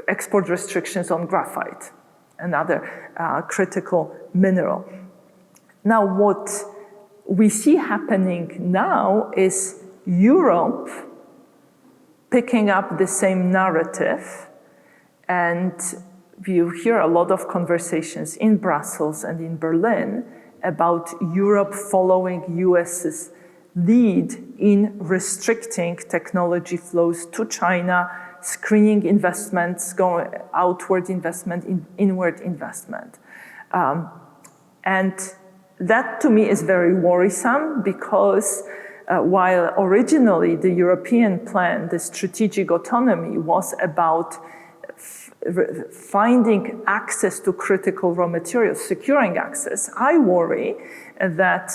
export restrictions on graphite, another critical mineral. Now, what we see happening now is Europe picking up the same narrative, and you hear a lot of conversations in Brussels and in Berlin about Europe following US's lead in restricting technology flows to China, screening investments, going outward investment, inward investment. And that to me is very worrisome, because while originally the European plan, the strategic autonomy, was about finding access to critical raw materials, securing access, I worry that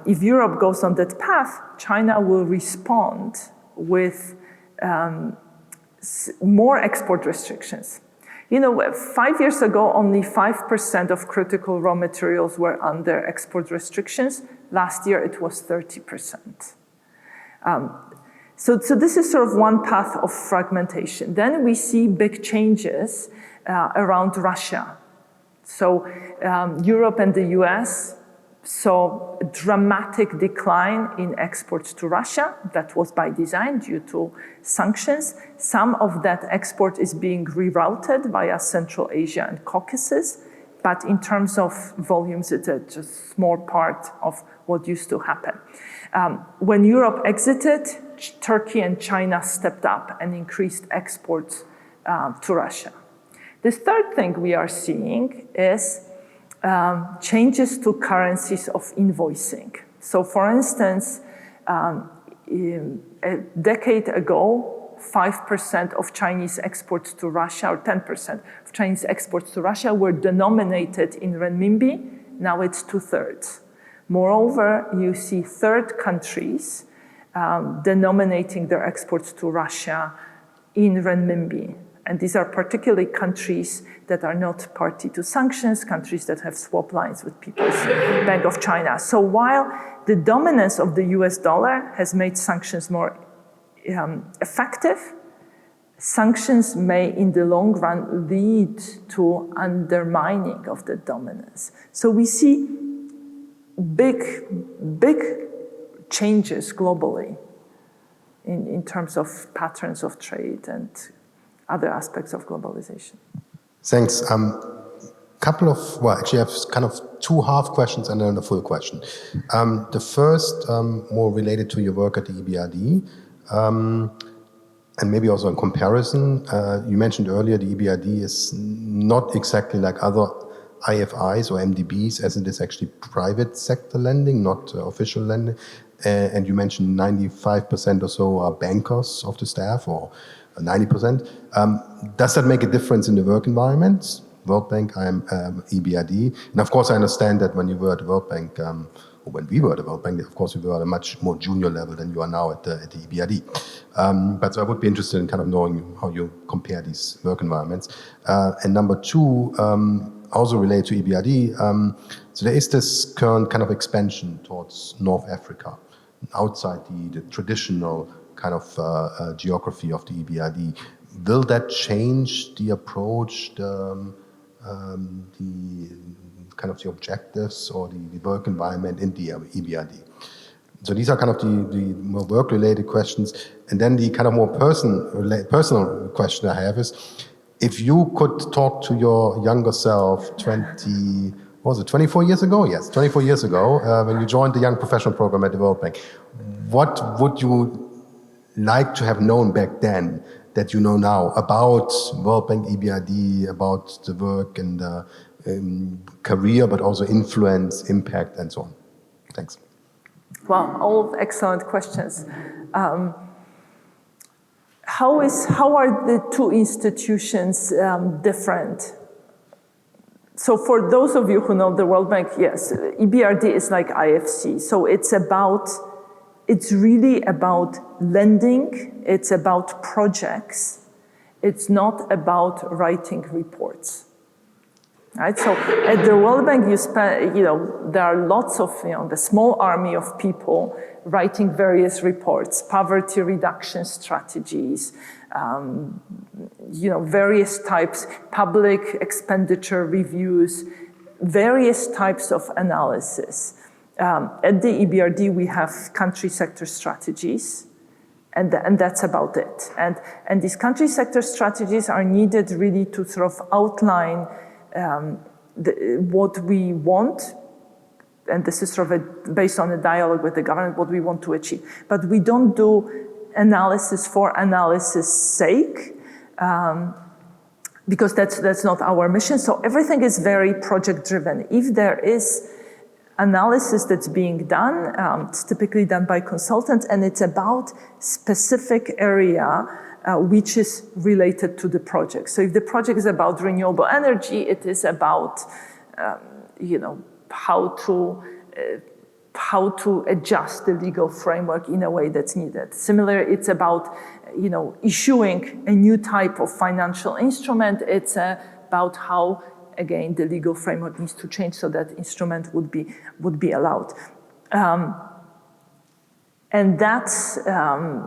if Europe goes on that path, China will respond with more export restrictions. 5 years ago, only 5% of critical raw materials were under export restrictions. Last year, it was 30%. So this is sort of one path of fragmentation. Then we see big changes around Russia. So Europe and the US saw a dramatic decline in exports to Russia. That was by design due to sanctions. Some of that export is being rerouted via Central Asia and Caucasus, but in terms of volumes, it's a just small part of what used to happen. When Europe exited, Turkey and China stepped up and increased exports to Russia. The third thing we are seeing is changes to currencies of invoicing. So for instance, a decade ago, 5% of Chinese exports to Russia, or 10% of Chinese exports to Russia were denominated in renminbi. Now it's 2/3. Moreover, you see third countries denominating their exports to Russia in renminbi. And these are particularly countries that are not party to sanctions, countries that have swap lines with People's Bank of China. So while the dominance of the US dollar has made sanctions more effective, sanctions may in the long run lead to undermining of the dominance. So we see big changes globally in terms of patterns of trade and other aspects of globalization. Thanks. Actually I have kind of two half questions and then a full question. The first, more related to your work at the EBRD, and maybe also in comparison. You mentioned earlier the EBRD is not exactly like other IFIs or MDBs, as it is actually private sector lending, not official lending. And you mentioned 95% or so are bankers of the staff, or 90%. Does that make a difference in the work environment? World Bank, EBRD. And of course, I understand that when you were at the World Bank, or when we were at the World Bank, of course, we were at a much more junior level than you are now at the EBRD. But so I would be interested in kind of knowing how you compare these work environments. And number two, also related to EBRD, so there is this current kind of expansion towards North Africa, outside the traditional kind of geography of the EBRD. Will that change the approach, the kind of the objectives or the work environment in the EBRD? So these are kind of the more work-related questions. And then the kind of more personal question I have is, if you could talk to your younger self 24 years ago? Yes, 24 years ago, when you joined the Young Professional Program at the World Bank, what would you like to have known back then that you know now about World Bank, EBRD, about the work and career, but also influence, impact, and so on? Thanks. Well, all excellent questions. How are the two institutions different? So for those of you who know the World Bank, yes, EBRD is like IFC. So it's really about lending, it's about projects, it's not about writing reports. Right? So at the World Bank, there are lots of, the small army of people writing various reports, poverty reduction strategies, various types, public expenditure reviews, various types of analysis. At the EBRD, we have country sector strategies, and that's about it. And these country sector strategies are needed really to sort of outline what we want, and this is sort of based on a dialogue with the government, what we want to achieve. But we don't do analysis for analysis' sake, because that's not our mission. So everything is very project-driven. If there is analysis that's being done, it's typically done by consultants, and it's about specific area which is related to the project. So if the project is about renewable energy, it is about, how to adjust the legal framework in a way that's needed. Similar, it's about, issuing a new type of financial instrument. It's about how, again, the legal framework needs to change so that instrument would be allowed. And that's,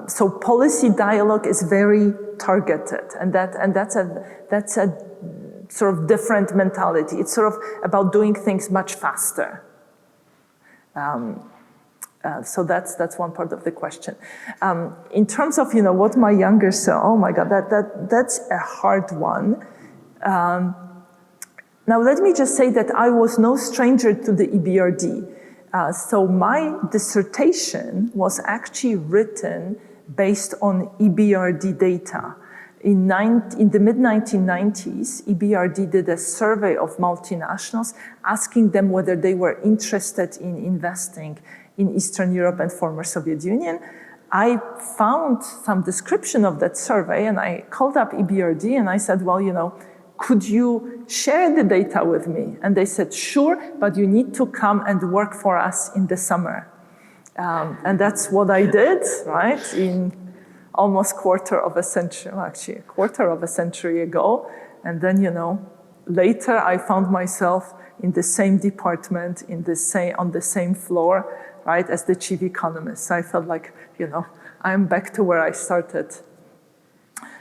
so policy dialogue is very targeted, and that's a sort of different mentality. It's sort of about doing things much faster. So that's one part of the question. In terms of, what my younger self, oh my God, that's a hard one. Now let me just say that I was no stranger to the EBRD. So my dissertation was actually written based on EBRD data. In the mid-1990s, EBRD did a survey of multinationals asking them whether they were interested in investing in Eastern Europe and former Soviet Union. I found some description of that survey and I called up EBRD and I said, well, could you share the data with me? And they said, sure, but you need to come and work for us in the summer. And that's what I did, right? In almost a quarter of a century ago. And then, later I found myself in the same department, on the same floor, right, as the chief economist. So I felt like, I'm back to where I started.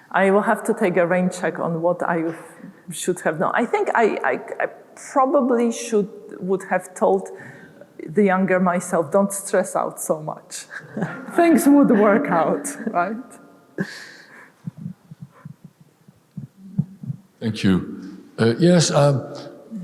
I will have to take a rain check on what I should have known. I think I probably would have told the younger myself, don't stress out so much. Things would work out, right? Thank you. Yes,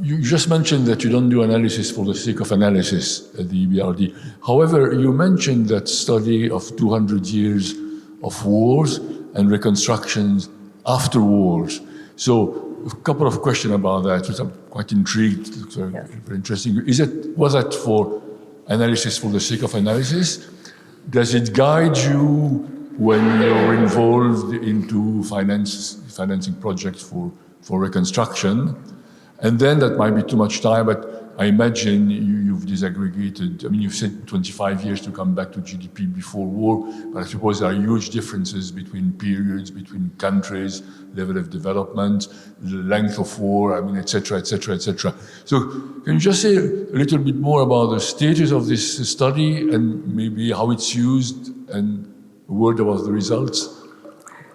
you just mentioned that you don't do analysis for the sake of analysis at the EBRD. However, you mentioned that study of 200 years of wars and reconstructions after wars. So a couple of questions about that, which I'm quite intrigued. It's very interesting. Was that for analysis for the sake of analysis? Does it guide you when you're involved into financing projects for reconstruction? And then that might be too much time, but I imagine you've disaggregated. I mean, you've said 25 years to come back to GDP before war, but I suppose there are huge differences between periods, between countries, level of development, the length of war, et cetera, et cetera, et cetera. So can you just say a little bit more about the status of this study and maybe how it's used and a word about the results?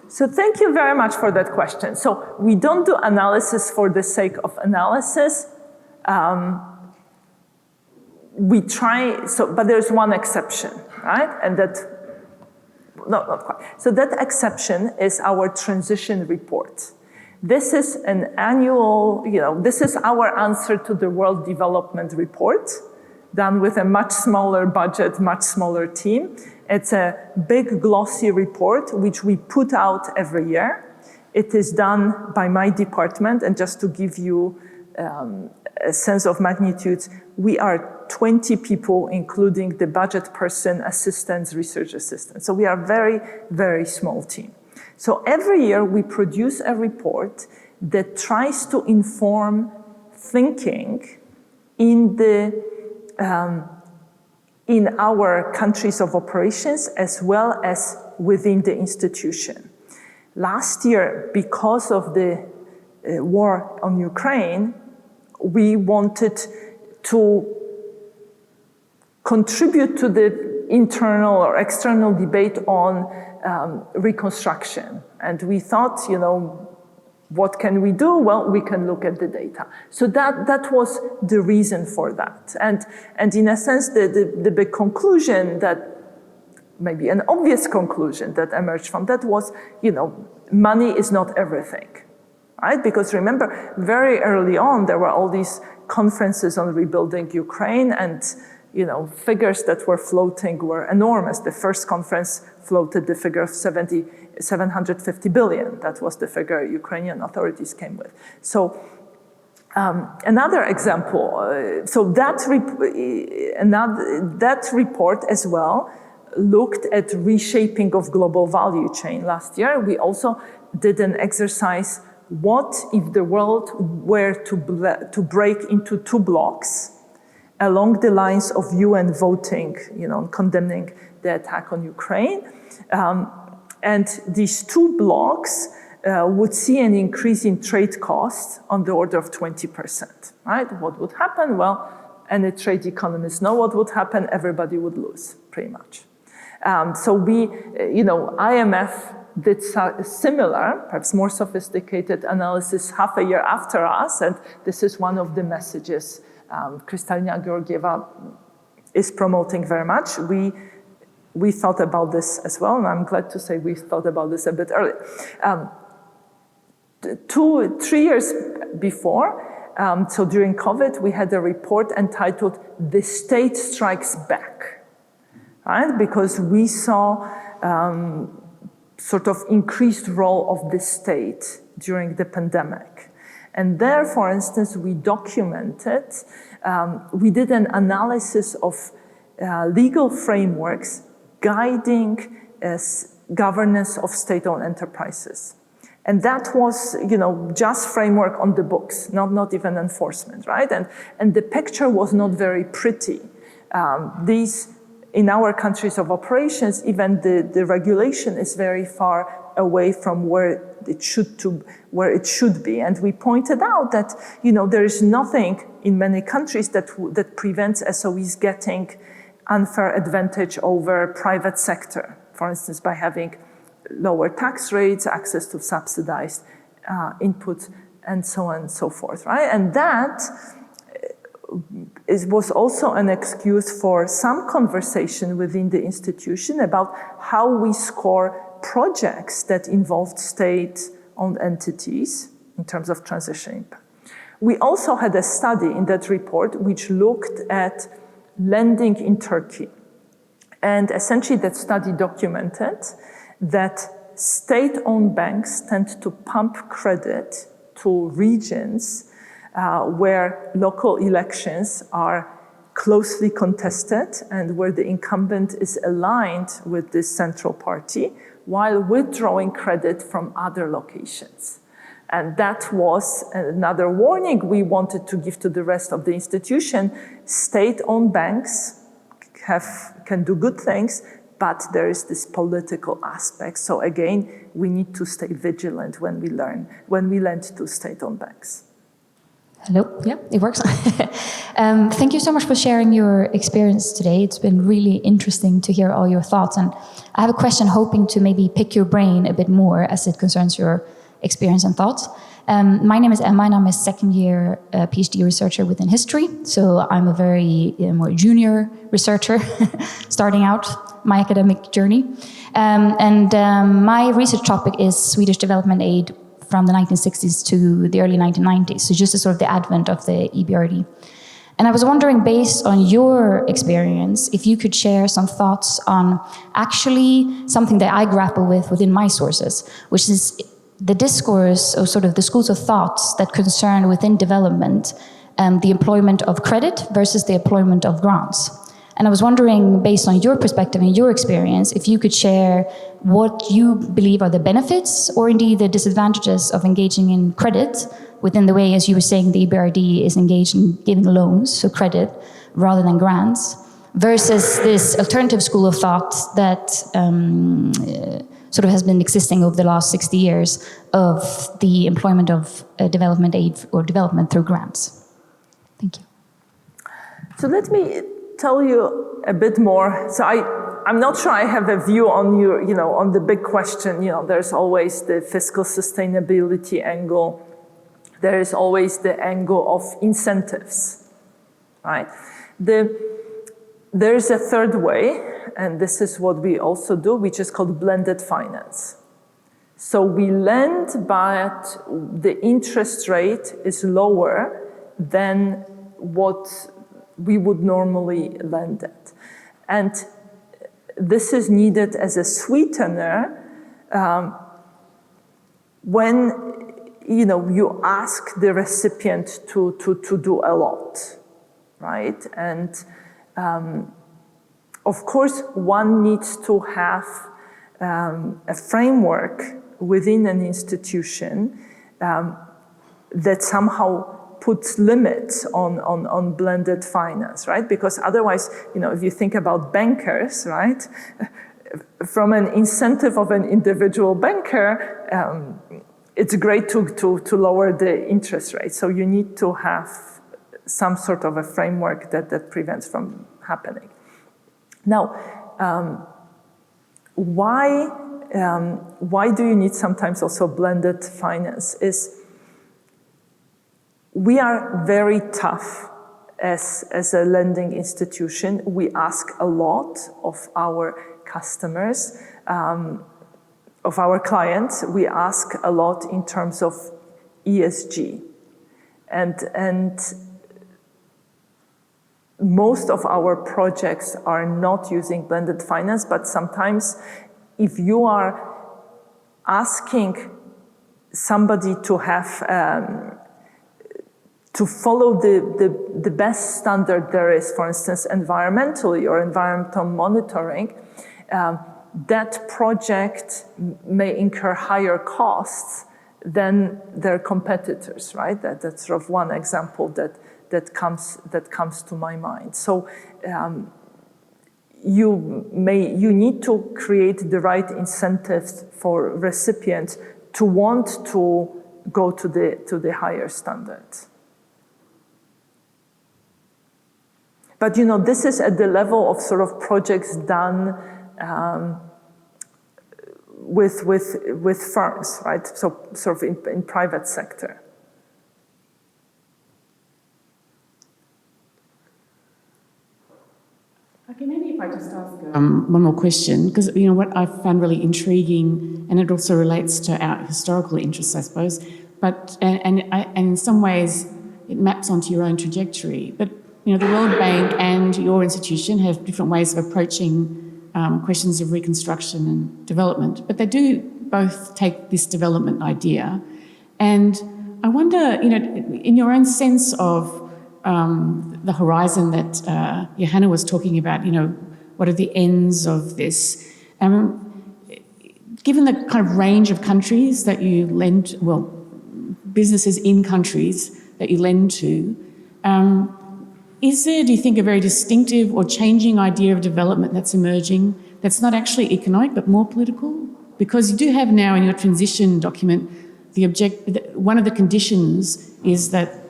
So thank you very much for that question. So we don't do analysis for the sake of analysis. We try, but there's one exception, right? And not quite. So that exception is our transition report. This is an annual, this is our answer to the World Development Report, done with a much smaller budget, much smaller team. It's a big glossy report which we put out every year. It is done by my department, and just to give you a sense of magnitude, we are 20 people, including the budget person, assistants, research assistants. So we are a very, very small team. So every year we produce a report that tries to inform thinking in our countries of operations as well as within the institution. Last year, because of the war on Ukraine, we wanted to contribute to the internal or external debate on reconstruction. And we thought, what can we do? Well, we can look at the data. So that was the reason for that. And in a sense, the big conclusion that, maybe an obvious conclusion that emerged from that was, money is not everything, right? Because remember, very early on, there were all these conferences on rebuilding Ukraine, and figures that were floating were enormous. The first conference floated the figure of 750 billion. That was the figure Ukrainian authorities came with. So another example, so that report as well looked at reshaping of global value chain last year. We also did an exercise, what if the world were to break into two blocks along the lines of UN voting, condemning the attack on Ukraine. And these two blocks would see an increase in trade costs on the order of 20%, right? What would happen? Well, any trade economists know what would happen. Everybody would lose, pretty much. So we, IMF did similar, perhaps more sophisticated analysis half a year after us, and this is one of the messages Kristalina Georgieva is promoting very much. We thought about this as well, and I'm glad to say we thought about this a bit earlier. 3 years before, so during COVID, we had a report entitled "The State Strikes Back," right? Because we saw sort of increased role of the state during the pandemic. And there, for instance, we documented, we did an analysis of legal frameworks guiding governance of state-owned enterprises. And that was, just framework on the books, not even enforcement, right? And the picture was not very pretty. In our countries of operations, even the regulation is very far away from where it should be. And we pointed out that, there is nothing in many countries that prevents SOEs getting unfair advantage over private sector, for instance, by having lower tax rates, access to subsidized input, and so on and so forth, right? And that was also an excuse for some conversation within the institution about how we score projects that involved state-owned entities in terms of transition impact. We also had a study in that report which looked at lending in Turkey. And essentially that study documented that state-owned banks tend to pump credit to regions where local elections are closely contested and where the incumbent is aligned with the central party, while withdrawing credit from other locations. And that was another warning we wanted to give to the rest of the institution. State-owned banks can do good things, but there is this political aspect. So again, we need to stay vigilant when we lend to state-owned banks. Hello, yeah, it works. Thank you so much for sharing your experience today. It's been really interesting to hear all your thoughts. And I have a question hoping to maybe pick your brain a bit more as it concerns your experience and thoughts. My name is Emma and I'm a second year PhD researcher within history. So I'm a very more junior researcher starting out my academic journey. My research topic is Swedish development aid from the 1960s to the early 1990s, so just the sort of the advent of the EBRD. And I was wondering, based on your experience, if you could share some thoughts on actually something that I grapple with within my sources, which is the discourse or sort of the schools of thoughts that concern within development the employment of credit versus the employment of grants. And I was wondering, based on your perspective and your experience, if you could share what you believe are the benefits or indeed the disadvantages of engaging in credit within the way, as you were saying, the EBRD is engaged in giving loans, so credit, rather than grants, versus this alternative school of thought that sort of has been existing over the last 60 years of the employment of development aid or development through grants. Thank you. So let me tell you a bit more. So I'm not sure I have a view on on the big question. There's always the fiscal sustainability angle. There is always the angle of incentives, right? There is a third way, and this is what we also do, which is called blended finance. So we lend, but the interest rate is lower than what we would normally lend at. And this is needed as a sweetener when you ask the recipient to do a lot, right? And of course, one needs to have a framework within an institution that somehow puts limits on blended finance, right? Because otherwise, if you think about bankers, right, from an incentive of an individual banker, it's great to lower the interest rate. So you need to have some sort of a framework that prevents from happening. Now, why do you need sometimes also blended finance? Is we are very tough as a lending institution. We ask a lot of our customers, of our clients. We ask a lot in terms of ESG. And most of our projects are not using blended finance, but sometimes if you are asking somebody to have to follow the best standard there is, for instance, environmentally or environmental monitoring, that project may incur higher costs than their competitors, right? That's sort of one example that comes to my mind. So you need to create the right incentives for recipients to want to go to the higher standards. But this is at the level of sort of projects done with firms, right? So sort of in private sector. Okay, maybe if I just ask one more question, because what I found really intriguing, and it also relates to our historical interests, I suppose, but and in some ways it maps onto your own trajectory. But the World Bank and your institution have different ways of approaching questions of reconstruction and development, but they do both take this development idea. And I wonder, in your own sense of the horizon that Johanna was talking about, what are the ends of this? Given the kind of range of countries that you lend, businesses in countries that you lend to, is there, do you think, a very distinctive or changing idea of development that's emerging that's not actually economic but more political? Because you do have now in your transition document, one of the conditions is that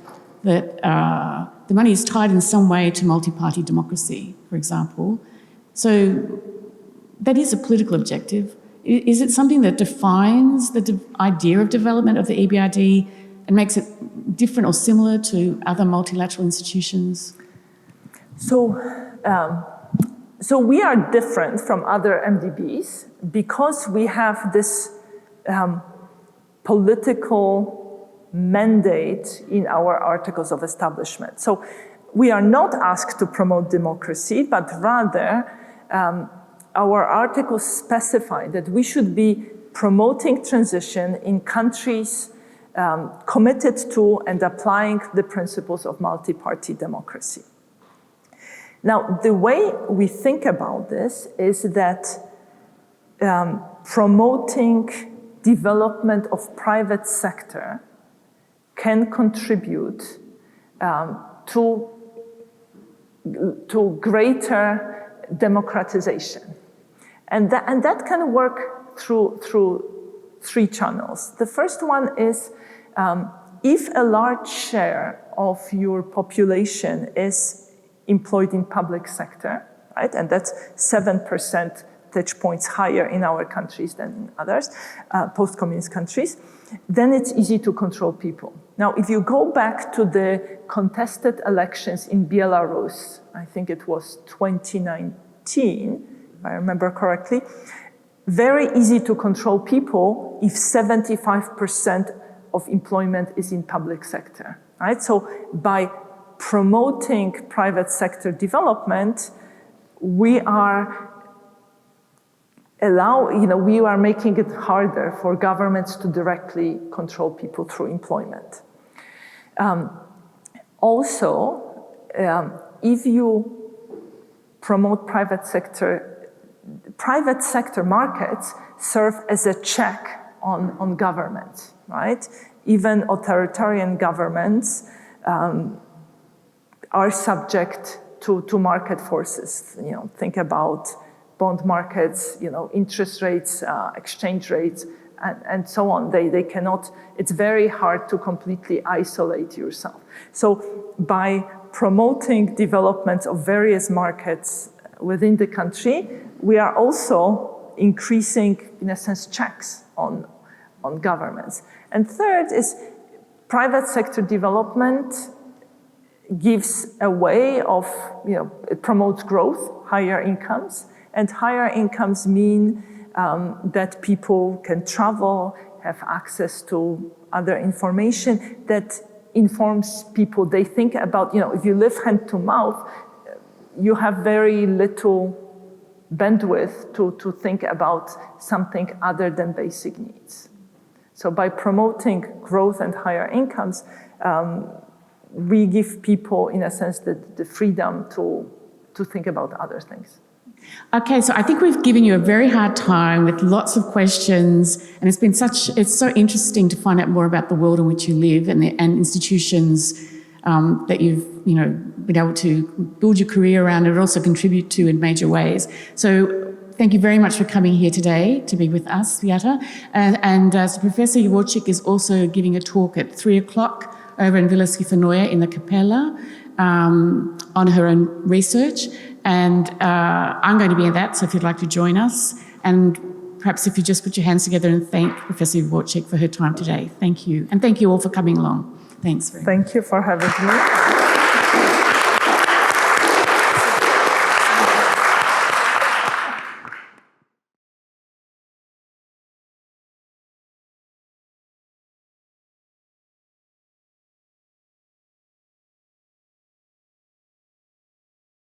the money is tied in some way to multi-party democracy, for example. So that is a political objective. Is it something that defines the idea of development of the EBRD and makes it different or similar to other multilateral institutions? So we are different from other MDBs because we have this political mandate in our articles of establishment. So we are not asked to promote democracy, but rather our articles specify that we should be promoting transition in countries committed to and applying the principles of multi-party democracy. Now, the way we think about this is that promoting development of private sector can contribute to greater democratization. And that can work through three channels. The first one is if a large share of your population is employed in public sector, right? And that's 7 percentage points higher in our countries than in others, post-communist countries, then it's easy to control people. Now, if you go back to the contested elections in Belarus, I think it was 2019, if I remember correctly, very easy to control people if 75% of employment is in public sector, right? So by promoting private sector development, we are making it harder for governments to directly control people through employment. Also, if you promote private sector markets serve as a check on government, right? Even authoritarian governments are subject to market forces. You know, think about bond markets, you know, interest rates, exchange rates, and so on. They cannot, it's very hard to completely isolate yourself. So by promoting development of various markets within the country, we are also increasing, in a sense, checks on governments. And third is private sector development gives a way of, you know, it promotes growth, higher incomes, and higher incomes mean that people can travel, have access to other information that informs people. They think about, you know, if you live hand to mouth, you have very little bandwidth to think about something other than basic needs. So by promoting growth and higher incomes, we give people, in a sense, the freedom to think about other things. Okay, so I think we've given you a very hard time with lots of questions, and it's so interesting to find out more about the world in which you live and institutions that you've, you know, been able to build your career around and also contribute to in major ways. So thank you very much for coming here today to be with us, Beata. And so Professor Javorcik is also giving a talk at 3:00 over in Villa Schifanoia in the Capella on her own research. And I'm going to be in that, so if you'd like to join us. And perhaps if you just put your hands together and thank Professor Javorcik for her time today. Thank you. And thank you all for coming along. Thanks. Thank you for having me.